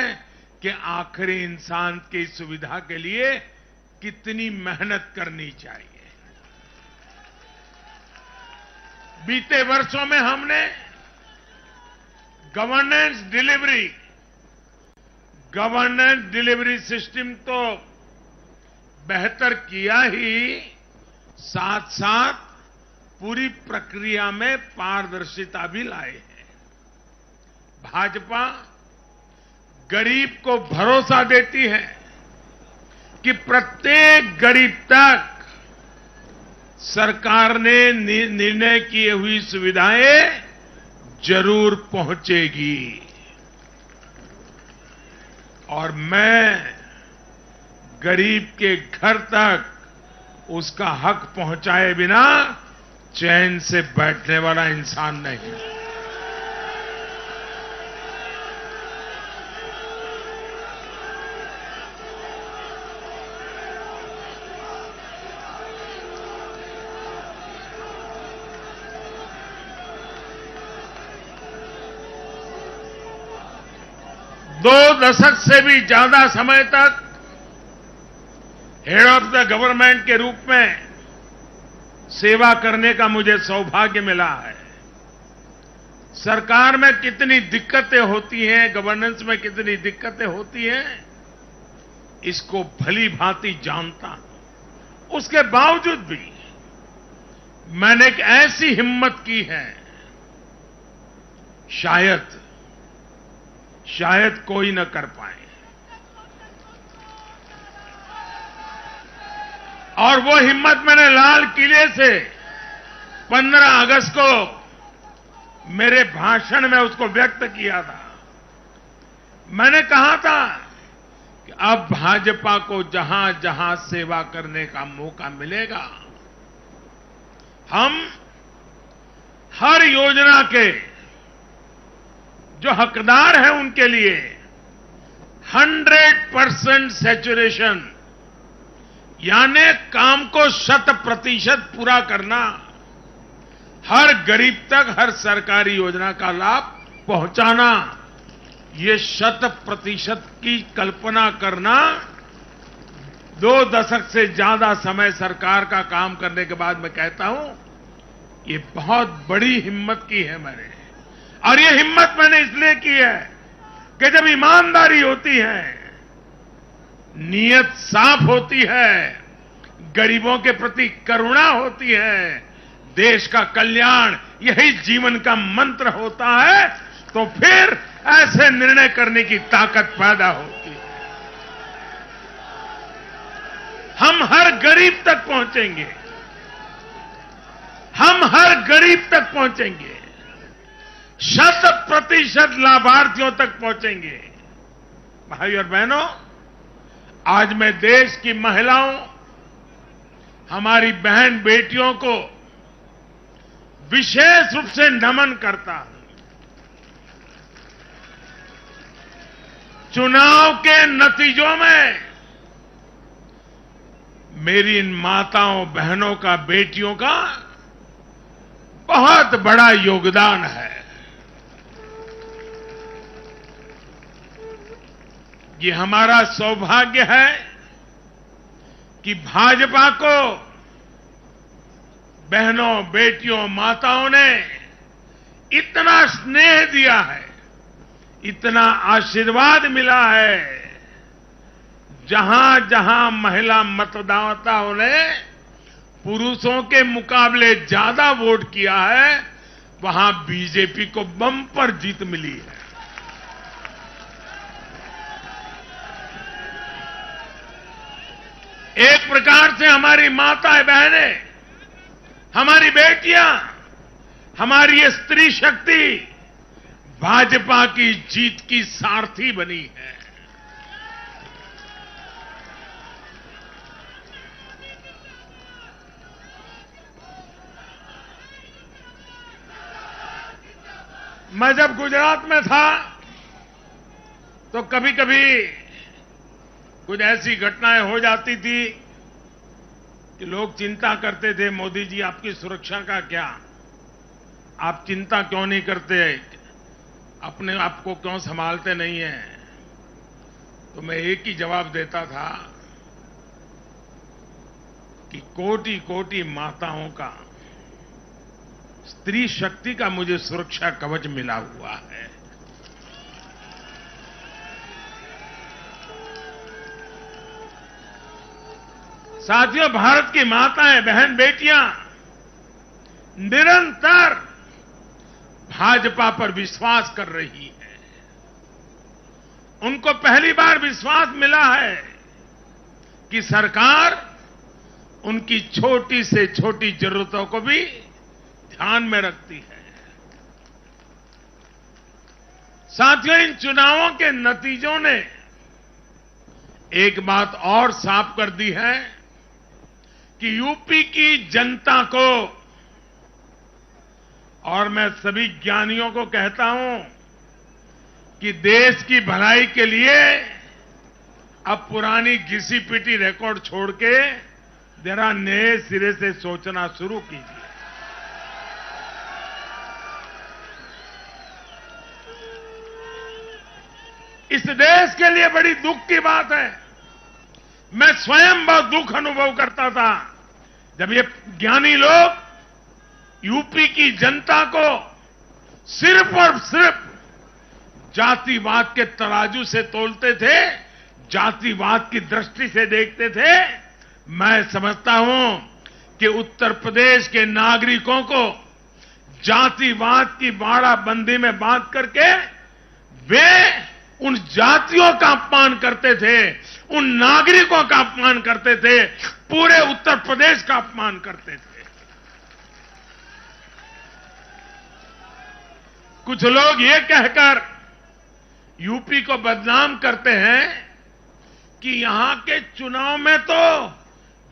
कि आखिरी इंसान की सुविधा के लिए कितनी मेहनत करनी चाहिए। बीते वर्षों में हमने गवर्नेंस डिलीवरी सिस्टम तो बेहतर किया ही, साथ साथ पूरी प्रक्रिया में पारदर्शिता भी लाए हैं। भाजपा गरीब को भरोसा देती है कि प्रत्येक गरीब तक सरकार ने निर्णय किए हुई सुविधाएं जरूर पहुंचेगी। और मैं गरीब के घर तक उसका हक पहुंचाए बिना चैन से बैठने वाला इंसान नहीं। दो दशक से भी ज्यादा समय तक हेड ऑफ द गवर्नमेंट के रूप में सेवा करने का मुझे सौभाग्य मिला है। सरकार में कितनी दिक्कतें होती हैं, गवर्नेंस में कितनी दिक्कतें होती हैं, इसको भली भांति जानता हूं। उसके बावजूद भी मैंने एक ऐसी हिम्मत की है, शायद कोई न कर पाए। और वो हिम्मत मैंने लाल किले से 15 अगस्त को मेरे भाषण में उसको व्यक्त किया था। मैंने कहा था कि अब भाजपा को जहां जहां सेवा करने का मौका मिलेगा, हम हर योजना के जो हकदार हैं उनके लिए 100% सैचुरेशन, यानी काम को 100% पूरा करना, हर गरीब तक हर सरकारी योजना का लाभ पहुंचाना, ये 100% की कल्पना करना 2 दशक से ज्यादा समय सरकार का काम करने के बाद मैं कहता हूं, ये बहुत बड़ी हिम्मत की है मैंने। और ये हिम्मत मैंने इसलिए की है कि जब ईमानदारी होती है, नीयत साफ होती है, गरीबों के प्रति करुणा होती है, देश का कल्याण यही जीवन का मंत्र होता है, तो फिर ऐसे निर्णय करने की ताकत पैदा होती है। हम हर गरीब तक पहुंचेंगे, हम हर गरीब तक पहुंचेंगे, 100% लाभार्थियों तक पहुंचेंगे। भाई और बहनों, आज मैं देश की महिलाओं, हमारी बहन बेटियों को विशेष रूप से नमन करता हूं। चुनाव के नतीजों में मेरी इन माताओं बहनों का, बेटियों का बहुत बड़ा योगदान है। ये हमारा सौभाग्य है कि भाजपा को बहनों, बेटियों, माताओं ने इतना स्नेह दिया है, इतना आशीर्वाद मिला है। जहां जहां महिला मतदाताओं ने पुरुषों के मुकाबले ज्यादा वोट किया है, वहां बीजेपी को बम्पर जीत मिली है। एक प्रकार से हमारी माताएं, बहनें, हमारी बेटियां, हमारी ये स्त्री शक्ति भाजपा की जीत की सारथी बनी है। मैं जब गुजरात में था तो कभी कभी कुछ ऐसी घटनाएं हो जाती थी कि लोग चिंता करते थे, मोदी जी आपकी सुरक्षा का क्या, आप चिंता क्यों नहीं करते, अपने आप को क्यों संभालते नहीं हैं। तो मैं एक ही जवाब देता था कि कोटि कोटि माताओं का, स्त्री शक्ति का मुझे सुरक्षा कवच मिला हुआ है। साथियों, भारत की माताएं, बहन, बेटियां निरंतर भाजपा पर विश्वास कर रही हैं। उनको पहली बार विश्वास मिला है कि सरकार उनकी छोटी से छोटी जरूरतों को भी ध्यान में रखती है। साथियों, इन चुनावों के नतीजों ने एक बात और साफ कर दी है कि यूपी की जनता को, और मैं सभी ज्ञानियों को कहता हूं कि देश की भलाई के लिए अब पुरानी घिसी पिटी रिकॉर्ड छोड़ के जरा नए सिरे से सोचना शुरू कीजिए। इस देश के लिए बड़ी दुख की बात है। मैं स्वयं बहुत दुख अनुभव करता था जब ये ज्ञानी लोग यूपी की जनता को सिर्फ और सिर्फ जातिवाद के तराजू से तोलते थे, जातिवाद की दृष्टि से देखते थे। मैं समझता हूं कि उत्तर प्रदेश के नागरिकों को जातिवाद की बाड़ाबंदी में बांध करके वे उन जातियों का अपमान करते थे, उन नागरिकों का अपमान करते थे, पूरे उत्तर प्रदेश का अपमान करते थे। कुछ लोग ये कहकर यूपी को बदनाम करते हैं कि यहां के चुनाव में तो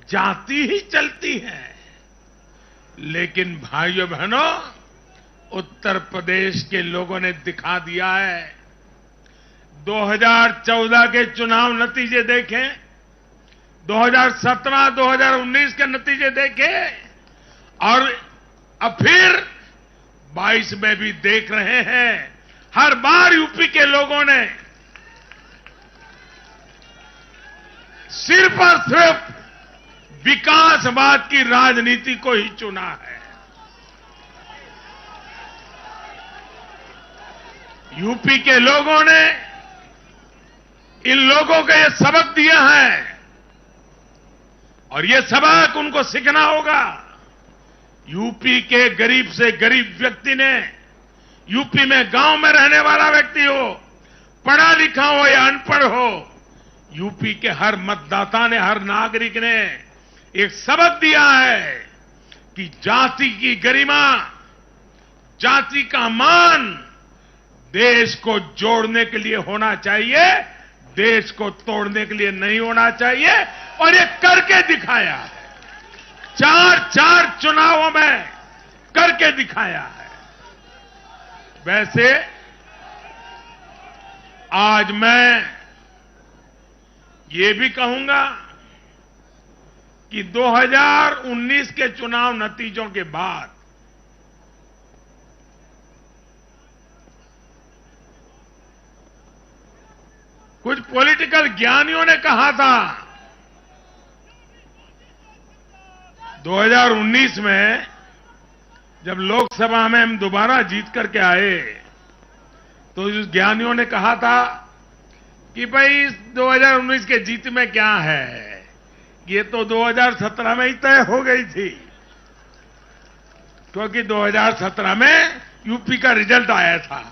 जाति ही चलती है। लेकिन भाइयों बहनों, उत्तर प्रदेश के लोगों ने दिखा दिया है। 2014 के चुनाव नतीजे देखें, 2017, 2019 के नतीजे देखें, और अब फिर 22 में भी देख रहे हैं। हर बार यूपी के लोगों ने सिर्फ और सिर्फ विकासवाद की राजनीति को ही चुना है। यूपी के लोगों ने इन लोगों को यह सबक दिया है और यह सबक उनको सीखना होगा। यूपी के गरीब से गरीब व्यक्ति ने, यूपी में गांव में रहने वाला व्यक्ति हो, पढ़ा लिखा हो या अनपढ़ हो, यूपी के हर मतदाता ने, हर नागरिक ने एक सबक दिया है कि जाति की गरिमा, जाति का मान देश को जोड़ने के लिए होना चाहिए, देश को तोड़ने के लिए नहीं होना चाहिए, और ये करके दिखाया है। 4 चुनावों में करके दिखाया है। वैसे आज मैं ये भी कहूंगा कि 2019 के चुनाव नतीजों के बाद कुछ पॉलिटिकल ज्ञानियों ने कहा था 2019 में जब लोकसभा में हम दोबारा जीत करके आए तो उस ज्ञानियों ने कहा था कि भाई 2019 के जीत में क्या है, ये तो 2017 में ही तय हो गई थी, क्योंकि 2017 में यूपी का रिजल्ट आया था।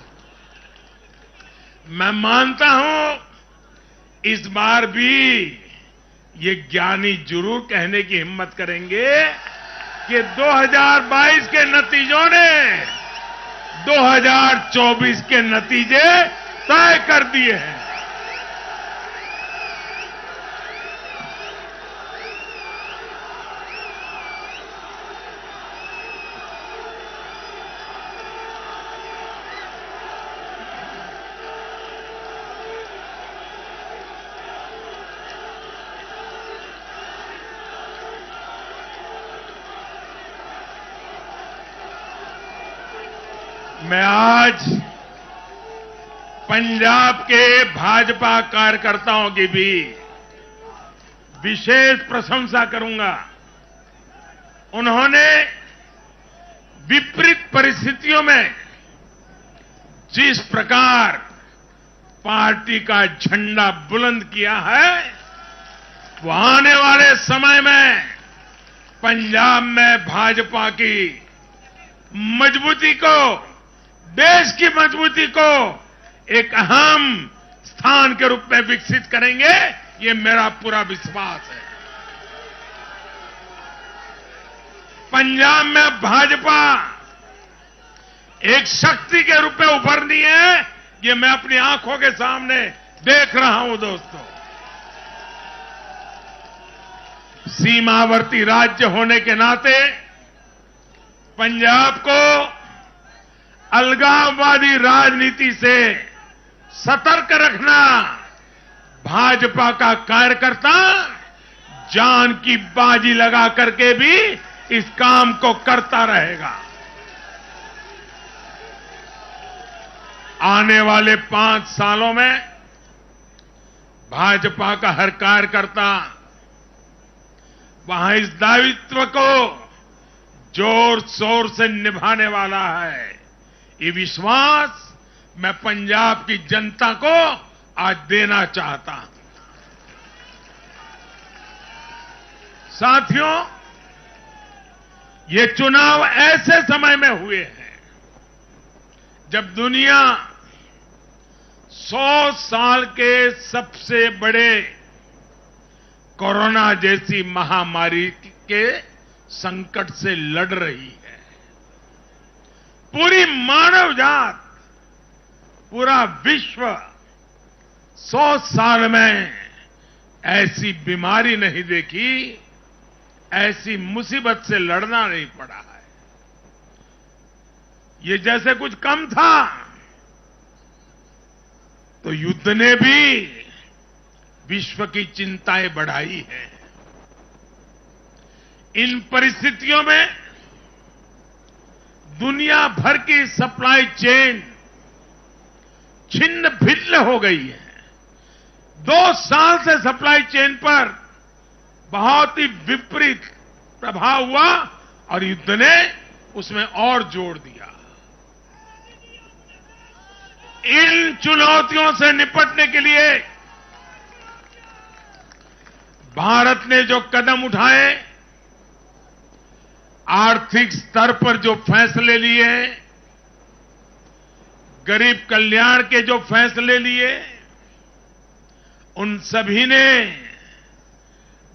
मैं मानता हूं इस बार भी ये ज्ञानी जरूर कहने की हिम्मत करेंगे कि 2022 के नतीजों ने 2024 के नतीजे तय कर दिए हैं। मैं आज पंजाब के भाजपा कार्यकर्ताओं की भी विशेष प्रशंसा करूंगा। उन्होंने विपरीत परिस्थितियों में जिस प्रकार पार्टी का झंडा बुलंद किया है, वो आने वाले समय में पंजाब में भाजपा की मजबूती को, देश की मजबूती को एक अहम स्थान के रूप में विकसित करेंगे, ये मेरा पूरा विश्वास है। पंजाब में भाजपा एक शक्ति के रूप में उभरनी है, ये मैं अपनी आंखों के सामने देख रहा हूं दोस्तों। सीमावर्ती राज्य होने के नाते पंजाब को अलगाववादी राजनीति से सतर्क रखना भाजपा का कार्यकर्ता जान की बाजी लगा करके भी इस काम को करता रहेगा। आने वाले 5 सालों में भाजपा का हर कार्यकर्ता वहां इस दायित्व को जोर शोर से निभाने वाला है। ये विश्वास मैं पंजाब की जनता को आज देना चाहता हूं। साथियों, ये चुनाव ऐसे समय में हुए हैं जब दुनिया 100 साल के सबसे बड़े कोरोना जैसी महामारी के संकट से लड़ रही है। पूरी मानव जात, पूरा विश्व 100 साल में ऐसी बीमारी नहीं देखी, ऐसी मुसीबत से लड़ना नहीं पड़ा है। ये जैसे कुछ कम था तो युद्ध ने भी विश्व की चिंताएं बढ़ाई हैं। इन परिस्थितियों में दुनिया भर की सप्लाई चेन छिन्न भिन्न हो गई है। 2 साल से सप्लाई चेन पर बहुत ही विपरीत प्रभाव हुआ और युद्ध ने उसमें और जोड़ दिया। इन चुनौतियों से निपटने के लिए भारत ने जो कदम उठाए, आर्थिक स्तर पर जो फैसले लिए, गरीब कल्याण के जो फैसले लिए, उन सभी ने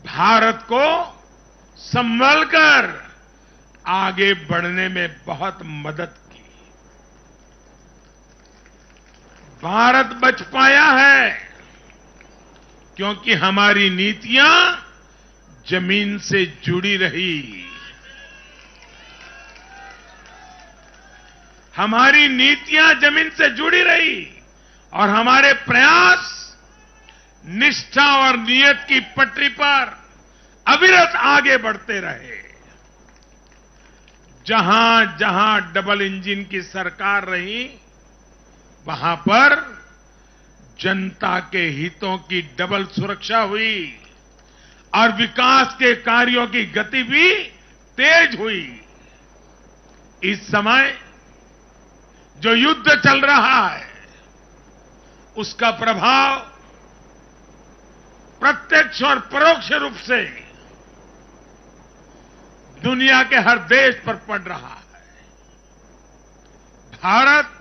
भारत को संभल कर आगे बढ़ने में बहुत मदद की। भारत बच पाया है क्योंकि हमारी नीतियां जमीन से जुड़ी रही। हमारी नीतियां जमीन से जुड़ी रही और हमारे प्रयास निष्ठा और नियत की पटरी पर अविरत आगे बढ़ते रहे। जहां जहां डबल इंजन की सरकार रही, वहां पर जनता के हितों की डबल सुरक्षा हुई और विकास के कार्यों की गति भी तेज हुई। इस समय जो युद्ध चल रहा है, उसका प्रभाव प्रत्यक्ष और परोक्ष रूप से दुनिया के हर देश पर पड़ रहा है। भारत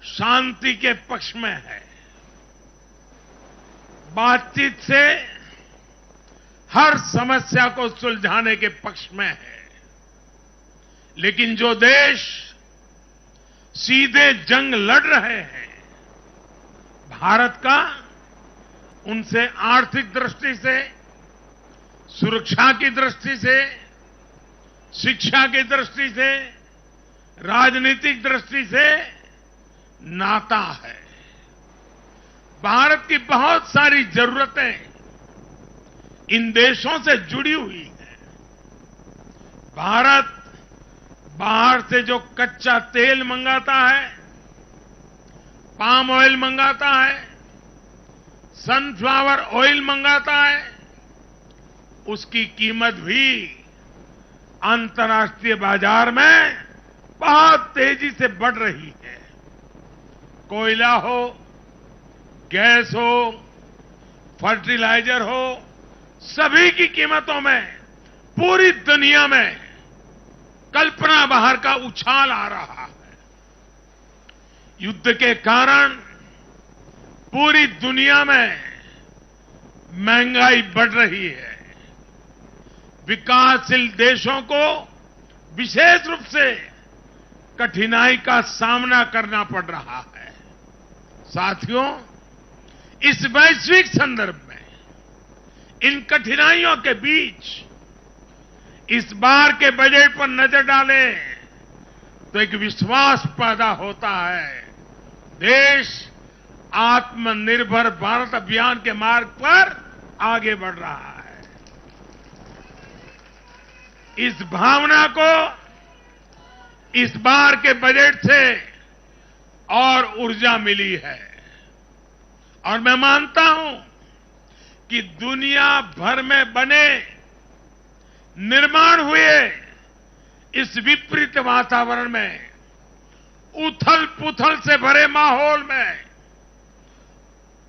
शांति के पक्ष में है, बातचीत से हर समस्या को सुलझाने के पक्ष में है। लेकिन जो देश सीधे जंग लड़ रहे हैं, भारत का उनसे आर्थिक दृष्टि से, सुरक्षा की दृष्टि से, शिक्षा की दृष्टि से, राजनीतिक दृष्टि से नाता है। भारत की बहुत सारी जरूरतें इन देशों से जुड़ी हुई हैं। भारत बाहर से जो कच्चा तेल मंगाता है, पाम ऑयल मंगाता है, सनफ्लावर ऑयल मंगाता है, उसकी कीमत भी अंतर्राष्ट्रीय बाजार में बहुत तेजी से बढ़ रही है। कोयला हो, गैस हो, फर्टिलाइजर हो, सभी की कीमतों में पूरी दुनिया में कल्पना बाहर का उछाल आ रहा है। युद्ध के कारण पूरी दुनिया में महंगाई बढ़ रही है। विकासशील देशों को विशेष रूप से कठिनाई का सामना करना पड़ रहा है। साथियों, इस वैश्विक संदर्भ में इन कठिनाइयों के बीच इस बार के बजट पर नजर डालें तो एक विश्वास पैदा होता है। देश आत्मनिर्भर भारत अभियान के मार्ग पर आगे बढ़ रहा है। इस भावना को इस बार के बजट से और ऊर्जा मिली है और मैं मानता हूं कि दुनिया भर में बने निर्माण हुए इस विपरीत वातावरण में, उथल पुथल से भरे माहौल में,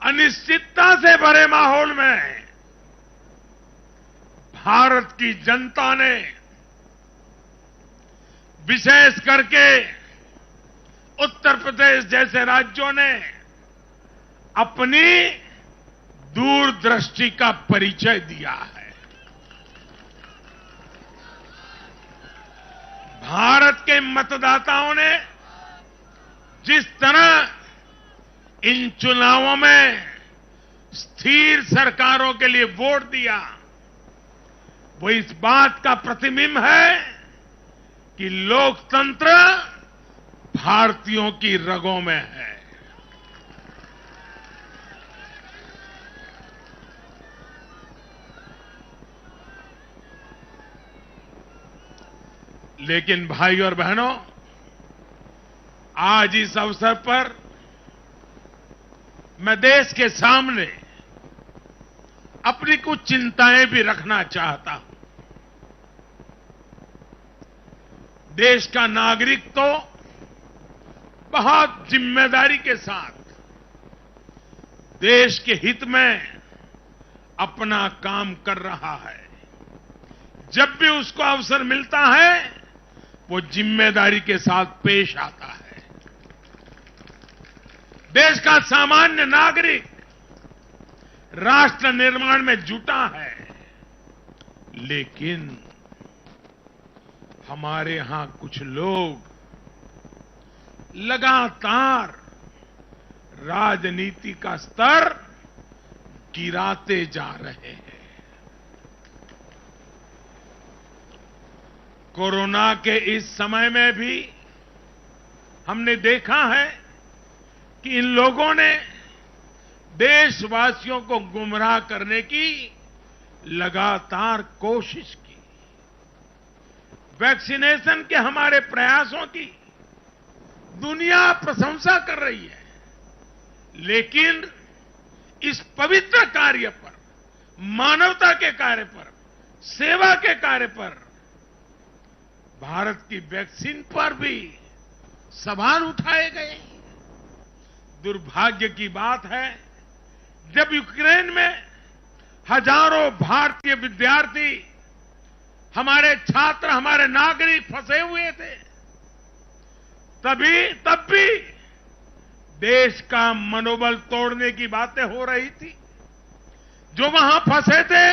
अनिश्चितता से भरे माहौल में भारत की जनता ने विशेष करके उत्तर प्रदेश जैसे राज्यों ने अपनी दूरदृष्टि का परिचय दिया है। भारत के मतदाताओं ने जिस तरह इन चुनावों में स्थिर सरकारों के लिए वोट दिया, वो इस बात का प्रतिबिंब है कि लोकतंत्र भारतीयों की रगों में है। लेकिन भाई और बहनों, आज इस अवसर पर मैं देश के सामने अपनी कुछ चिंताएं भी रखना चाहता हूं। देश का नागरिक तो बहुत जिम्मेदारी के साथ देश के हित में अपना काम कर रहा है। जब भी उसको अवसर मिलता है वो जिम्मेदारी के साथ पेश आता है। देश का सामान्य नागरिक राष्ट्र निर्माण में जुटा है, लेकिन हमारे यहां कुछ लोग लगातार राजनीति का स्तर गिराते जा रहे हैं। कोरोना के इस समय में भी हमने देखा है कि इन लोगों ने देशवासियों को गुमराह करने की लगातार कोशिश की। वैक्सीनेशन के हमारे प्रयासों की दुनिया प्रशंसा कर रही है, लेकिन इस पवित्र कार्य पर, मानवता के कार्य पर, सेवा के कार्य पर, भारत की वैक्सीन पर भी सवाल उठाए गए। दुर्भाग्य की बात है, जब यूक्रेन में हजारों भारतीय विद्यार्थी, हमारे छात्र, हमारे नागरिक फंसे हुए थे, तब भी देश का मनोबल तोड़ने की बातें हो रही थी। जो वहां फंसे थे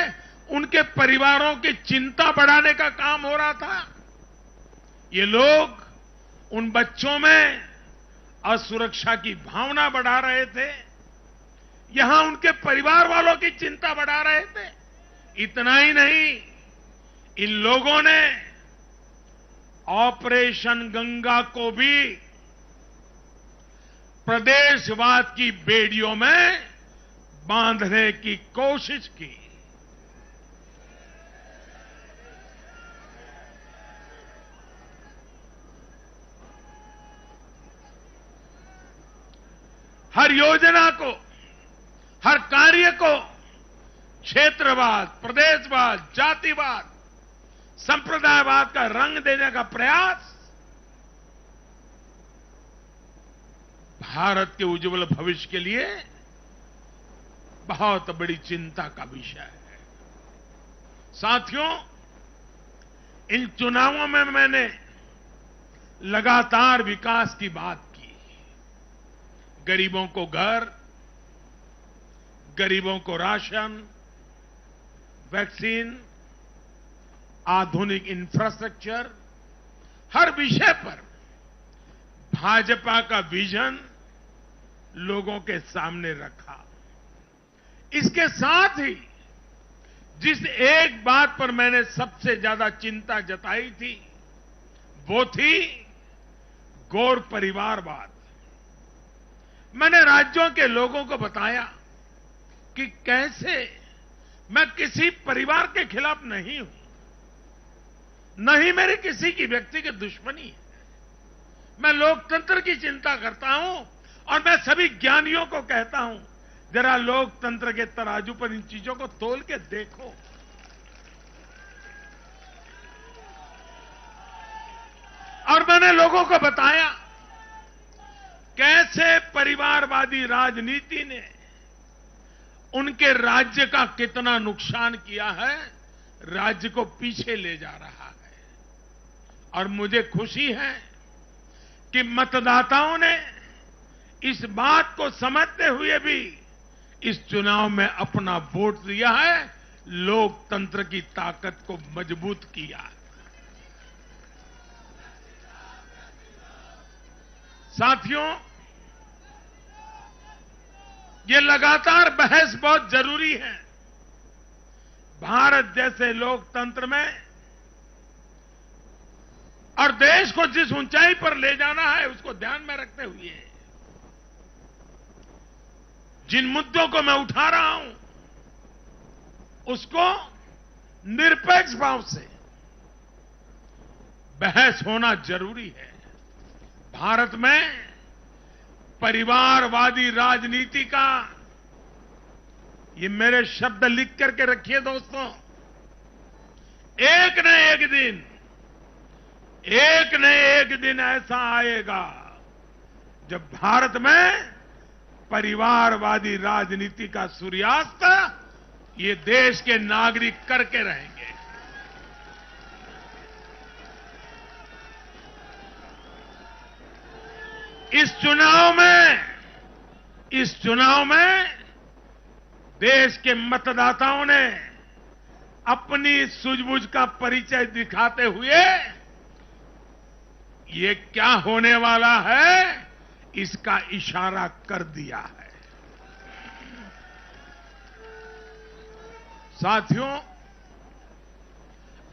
उनके परिवारों की चिंता बढ़ाने का काम हो रहा था। ये लोग उन बच्चों में असुरक्षा की भावना बढ़ा रहे थे, यहां उनके परिवार वालों की चिंता बढ़ा रहे थे। इतना ही नहीं, इन लोगों ने ऑपरेशन गंगा को भी प्रदेशवाद की बेड़ियों में बांधने की कोशिश की। हर योजना को, हर कार्य को क्षेत्रवाद, प्रदेशवाद, जातिवाद, संप्रदायवाद का रंग देने का प्रयास भारत के उज्जवल भविष्य के लिए बहुत बड़ी चिंता का विषय है। साथियों, इन चुनावों में मैंने लगातार विकास की बात की। गरीबों को घर, गरीबों को राशन, वैक्सीन, आधुनिक इंफ्रास्ट्रक्चर, हर विषय पर भाजपा का विजन लोगों के सामने रखा। इसके साथ ही जिस एक बात पर मैंने सबसे ज्यादा चिंता जताई थी वो थी गौर परिवारवाद। मैंने राज्यों के लोगों को बताया कि कैसे मैं किसी परिवार के खिलाफ नहीं हूं, न ही मेरी किसी की व्यक्तिगत दुश्मनी है। मैं लोकतंत्र की चिंता करता हूं और मैं सभी ज्ञानियों को कहता हूं, जरा लोकतंत्र के तराजू पर इन चीजों को तोल के देखो। और मैंने लोगों को बताया कैसे परिवारवादी राजनीति ने उनके राज्य का कितना नुकसान किया है, राज्य को पीछे ले जा रहा है। और मुझे खुशी है कि मतदाताओं ने इस बात को समझते हुए भी इस चुनाव में अपना वोट दिया है, लोकतंत्र की ताकत को मजबूत किया है। साथियों, ये लगातार बहस बहुत जरूरी है। भारत जैसे लोकतंत्र में और देश को जिस ऊंचाई पर ले जाना है उसको ध्यान में रखते हुए जिन मुद्दों को मैं उठा रहा हूं उसको निरपेक्ष भाव से बहस होना जरूरी है। भारत में परिवारवादी राजनीति का, ये मेरे शब्द लिख करके रखिए दोस्तों, एक न एक दिन ऐसा आएगा जब भारत में परिवारवादी राजनीति का सूर्यास्त ये देश के नागरिक करके रहेंगे। इस चुनाव में देश के मतदाताओं ने अपनी सूझबूझ का परिचय दिखाते हुए ये क्या होने वाला है इसका इशारा कर दिया है। साथियों,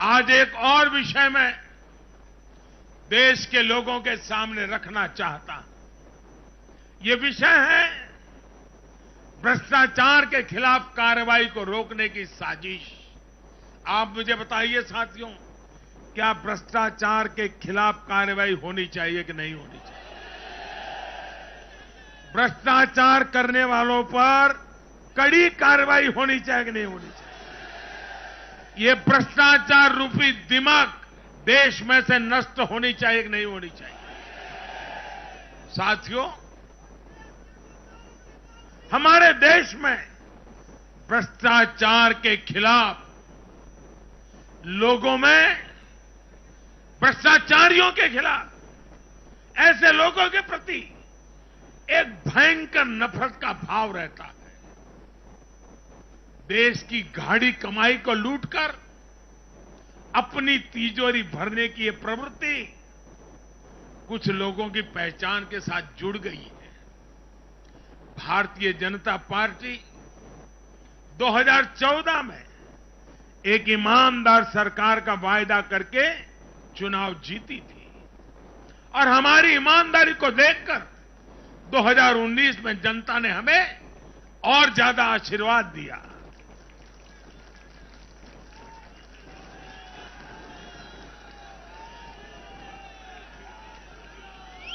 आज एक और विषय में देश के लोगों के सामने रखना चाहता हूं। ये विषय है भ्रष्टाचार के खिलाफ कार्रवाई को रोकने की साजिश। आप मुझे बताइए साथियों, क्या भ्रष्टाचार के खिलाफ कार्रवाई होनी चाहिए कि नहीं होनी चाहिए? भ्रष्टाचार करने वालों पर कड़ी कार्रवाई होनी चाहिए कि नहीं होनी चाहिए? ये भ्रष्टाचार रूपी दिमाग देश में से नष्ट होनी चाहिए कि नहीं होनी चाहिए? साथियों, हमारे देश में भ्रष्टाचार के खिलाफ लोगों में, भ्रष्टाचारियों के खिलाफ ऐसे लोगों के प्रति एक भयंकर नफरत का भाव रहता है। देश की गाढ़ी कमाई को लूटकर अपनी तिजोरी भरने की ये प्रवृत्ति कुछ लोगों की पहचान के साथ जुड़ गई है। भारतीय जनता पार्टी 2014 में एक ईमानदार सरकार का वायदा करके चुनाव जीती थी और हमारी ईमानदारी को देखकर 2019 में जनता ने हमें और ज्यादा आशीर्वाद दिया।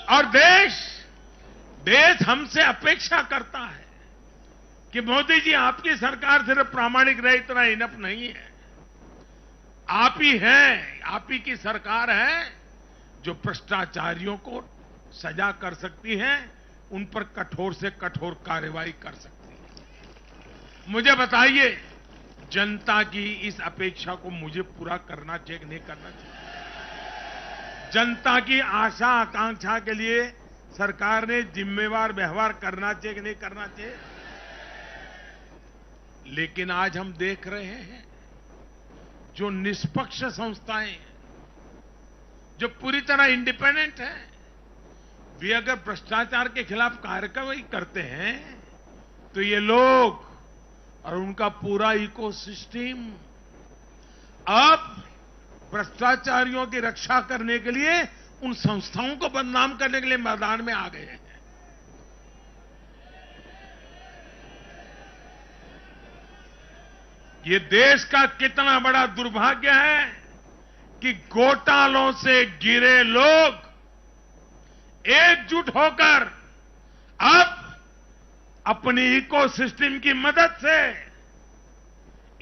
और देश हमसे अपेक्षा करता है कि मोदी जी, आपकी सरकार सिर्फ प्रामाणिक रहे इतना इनफ नहीं है। आप ही हैं, आप ही की सरकार है जो भ्रष्टाचारियों को सजा कर सकती है, उन पर कठोर से कठोर कार्रवाई कर सकती है। मुझे बताइए, जनता की इस अपेक्षा को मुझे पूरा करना चाहिए कि नहीं करना चाहिए? जनता की आशा आकांक्षा के लिए सरकार ने जिम्मेवार व्यवहार करना चाहिए कि नहीं करना चाहिए? लेकिन आज हम देख रहे हैं जो निष्पक्ष संस्थाएं हैं, जो पूरी तरह इंडिपेंडेंट हैं, वे अगर भ्रष्टाचार के खिलाफ कार्रवाई करते हैं तो ये लोग और उनका पूरा इकोसिस्टम अब भ्रष्टाचारियों की रक्षा करने के लिए उन संस्थाओं को बदनाम करने के लिए मैदान में आ गए हैं। ये देश का कितना बड़ा दुर्भाग्य है कि घोटालों से घिरे लोग एकजुट होकर अब अपनी इकोसिस्टम की मदद से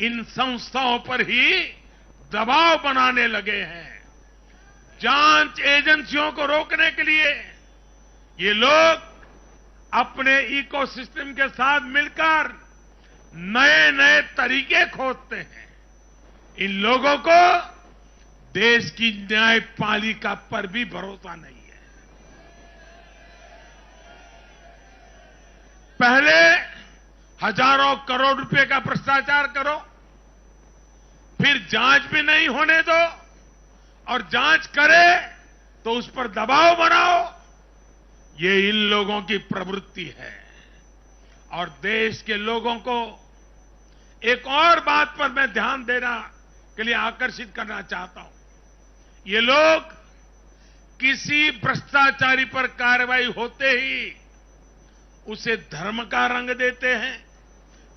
इन संस्थाओं पर ही दबाव बनाने लगे हैं। जांच एजेंसियों को रोकने के लिए ये लोग अपने इकोसिस्टम के साथ मिलकर नए नए तरीके खोजते हैं। इन लोगों को देश की न्यायपालिका पर भी भरोसा नहीं है। पहले हजारों करोड़ रुपए का भ्रष्टाचार करो, फिर जांच भी नहीं होने दो, और जांच करे तो उस पर दबाव बनाओ। ये इन लोगों की प्रवृत्ति है। और देश के लोगों को एक और बात पर मैं ध्यान देना के लिए आकर्षित करना चाहता हूं। ये लोग किसी भ्रष्टाचारी पर कार्रवाई होते ही उसे धर्म का रंग देते हैं,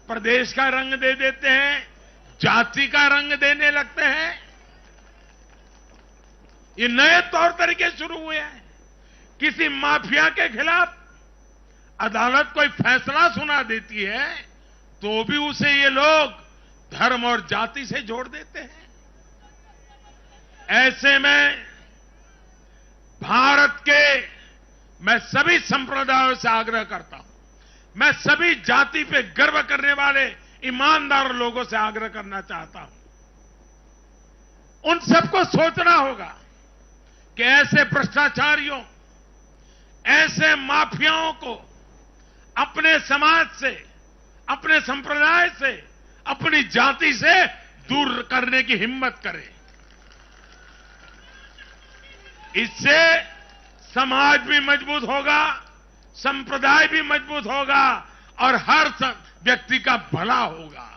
प्रदेश का रंग दे देते हैं, जाति का रंग देने लगते हैं। ये नए तौर तरीके शुरू हुए हैं। किसी माफिया के खिलाफ अदालत कोई फैसला सुना देती है तो भी उसे ये लोग धर्म और जाति से जोड़ देते हैं। ऐसे में भारत के मैं सभी संप्रदायों से आग्रह करता हूं, मैं सभी जाति पे गर्व करने वाले ईमानदार लोगों से आग्रह करना चाहता हूं। उन सबको सोचना होगा कि ऐसे भ्रष्टाचारियों, ऐसे माफियाओं को अपने समाज से, अपने संप्रदाय से, अपनी जाति से दूर करने की हिम्मत करें। इससे समाज भी मजबूत होगा, संप्रदाय भी मजबूत होगा और हर व्यक्ति का भला होगा।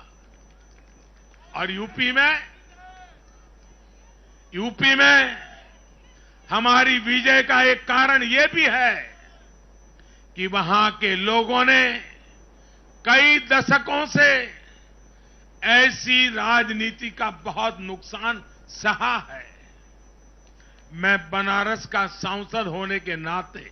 और यूपी में हमारी विजय का एक कारण यह भी है कि वहां के लोगों ने कई दशकों से ऐसी राजनीति का बहुत नुकसान सहा है। मैं बनारस का सांसद होने के नाते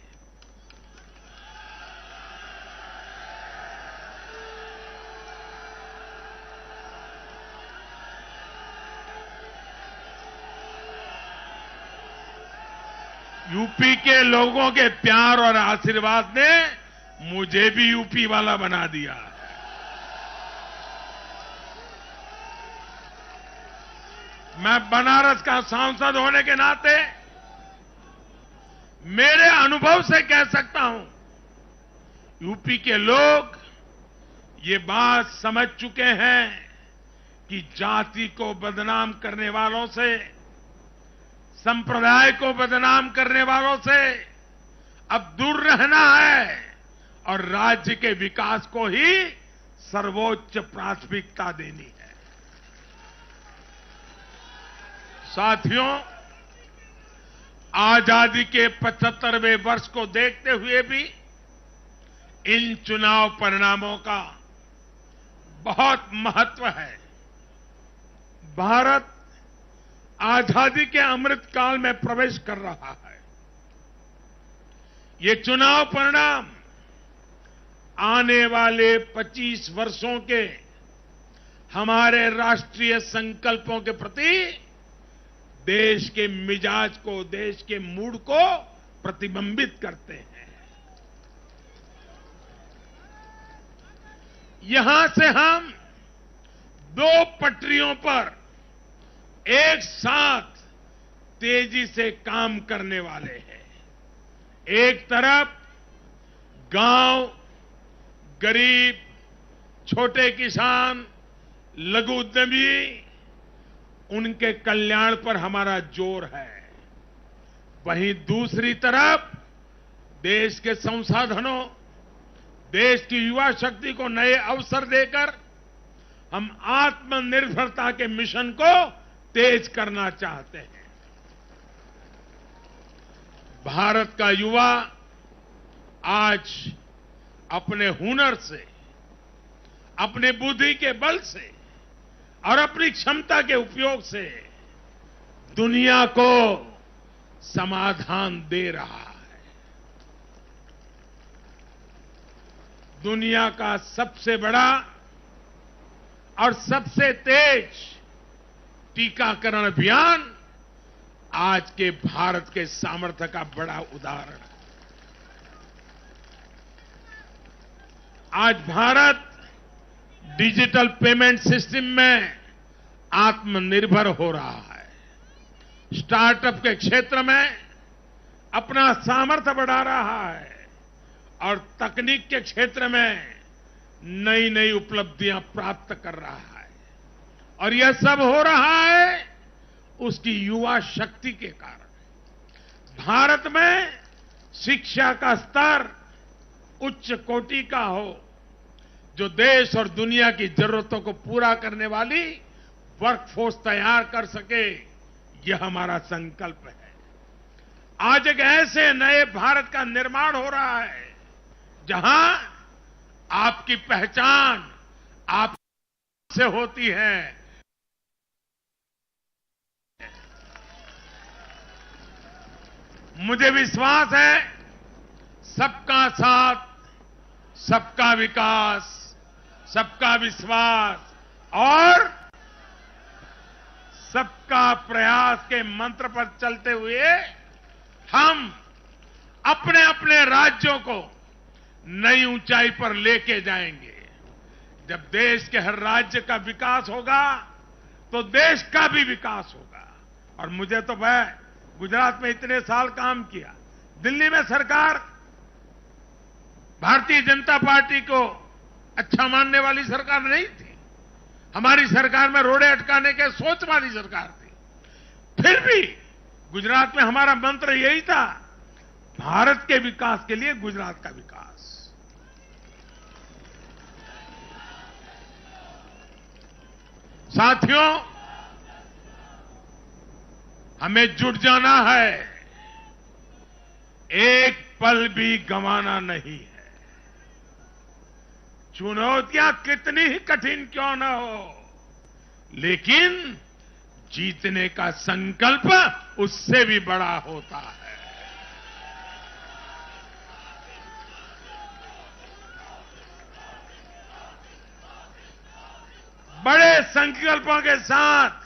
यूपी के लोगों के प्यार और आशीर्वाद ने मुझे भी यूपी वाला बना दिया है। मैं बनारस का सांसद होने के नाते मेरे अनुभव से कह सकता हूं, यूपी के लोग ये बात समझ चुके हैं कि जाति को बदनाम करने वालों से, संप्रदाय को बदनाम करने वालों से अब दूर रहना है और राज्य के विकास को ही सर्वोच्च प्राथमिकता देनी है। साथियों, आजादी के 75वें वर्ष को देखते हुए भी इन चुनाव परिणामों का बहुत महत्व है। भारत आजादी के अमृत काल में प्रवेश कर रहा है। ये चुनाव परिणाम आने वाले 25 वर्षों के हमारे राष्ट्रीय संकल्पों के प्रति देश के मिजाज को, देश के मूड को प्रतिबिंबित करते हैं। यहां से हम दो पटरियों पर एक साथ तेजी से काम करने वाले हैं। एक तरफ गांव, गरीब, छोटे किसान, लघु उद्यमी, उनके कल्याण पर हमारा जोर है। वहीं दूसरी तरफ देश के संसाधनों, देश की युवा शक्ति को नए अवसर देकर हम आत्मनिर्भरता के मिशन को तेज करना चाहते हैं। भारत का युवा आज अपने हुनर से, अपने बुद्धि के बल से और अपनी क्षमता के उपयोग से दुनिया को समाधान दे रहा है। दुनिया का सबसे बड़ा और सबसे तेज टीकाकरण अभियान आज के भारत के सामर्थ्य का बड़ा उदाहरण है। आज भारत डिजिटल पेमेंट सिस्टम में आत्मनिर्भर हो रहा है। स्टार्टअप के क्षेत्र में अपना सामर्थ्य बढ़ा रहा है और तकनीक के क्षेत्र में नई नई उपलब्धियां प्राप्त कर रहा है। और यह सब हो रहा है उसकी युवा शक्ति के कारण। भारत में शिक्षा का स्तर उच्च कोटि का हो, जो देश और दुनिया की जरूरतों को पूरा करने वाली वर्कफोर्स तैयार कर सके, यह हमारा संकल्प है। आज एक ऐसे नए भारत का निर्माण हो रहा है जहां आपकी पहचान आप से होती है। मुझे विश्वास है सबका साथ, सबका विकास, सबका विश्वास और सबका प्रयास के मंत्र पर चलते हुए हम अपने अपने राज्यों को नई ऊंचाई पर लेके जाएंगे। जब देश के हर राज्य का विकास होगा तो देश का भी विकास होगा। और मुझे तो मैं गुजरात में इतने साल काम किया, दिल्ली में सरकार भारतीय जनता पार्टी को अच्छा मानने वाली सरकार नहीं थी। हमारी सरकार में रोड़े अटकाने के सोच वाली सरकार थी। फिर भी गुजरात में हमारा मंत्र यही था, भारत के विकास के लिए गुजरात का विकास। साथियों, हमें जुट जाना है, एक पल भी गंवाना नहीं है। चुनौतियां कितनी ही कठिन क्यों न हो, लेकिन जीतने का संकल्प उससे भी बड़ा होता है। बड़े संकल्पों के साथ,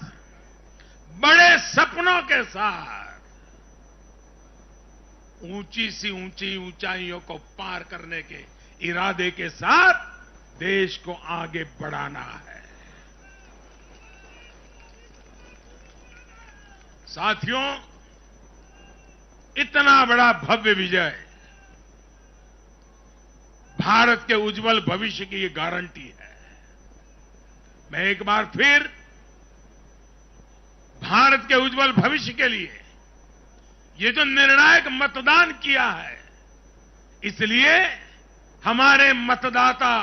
बड़े सपनों के साथ ऊंची सी ऊंची ऊंचाइयों को पार करने के इरादे के साथ देश को आगे बढ़ाना है। साथियों, इतना बड़ा भव्य विजय भारत के उज्जवल भविष्य की ये गारंटी है। मैं एक बार फिर भारत के उज्जवल भविष्य के लिए ये जो निर्णायक मतदान किया है, इसलिए हमारे मतदाता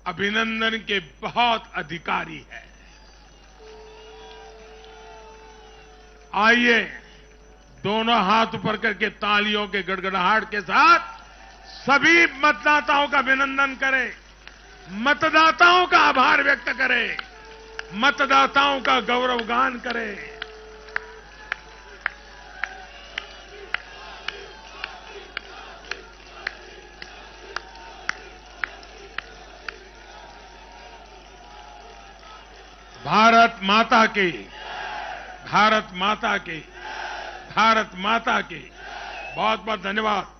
अभिनंदन के बहुत अधिकारी है। आइए दोनों हाथ ऊपर करके तालियों के गड़गड़ाहट के साथ सभी मतदाताओं का अभिनंदन करें, मतदाताओं का आभार व्यक्त करें, मतदाताओं का गौरवगान करें। भारत माता की, भारत माता की, भारत माता की। बहुत बहुत धन्यवाद।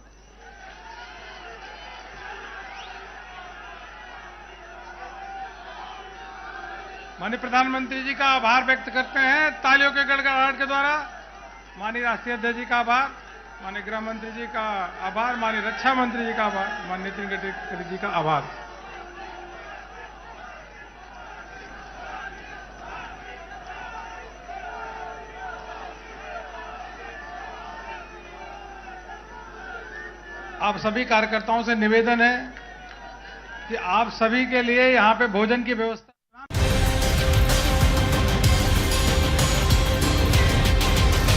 माननीय प्रधानमंत्री जी का आभार व्यक्त करते हैं तालियों के गड़गड़ाहट के द्वारा। माननीय राष्ट्रीय अध्यक्ष जी का आभार, माननीय गृह मंत्री जी का आभार, माननीय रक्षा मंत्री जी का आभार, माननीय नितिन गडकरी जी का आभार। आप सभी कार्यकर्ताओं से निवेदन है कि आप सभी के लिए यहाँ पे भोजन की व्यवस्था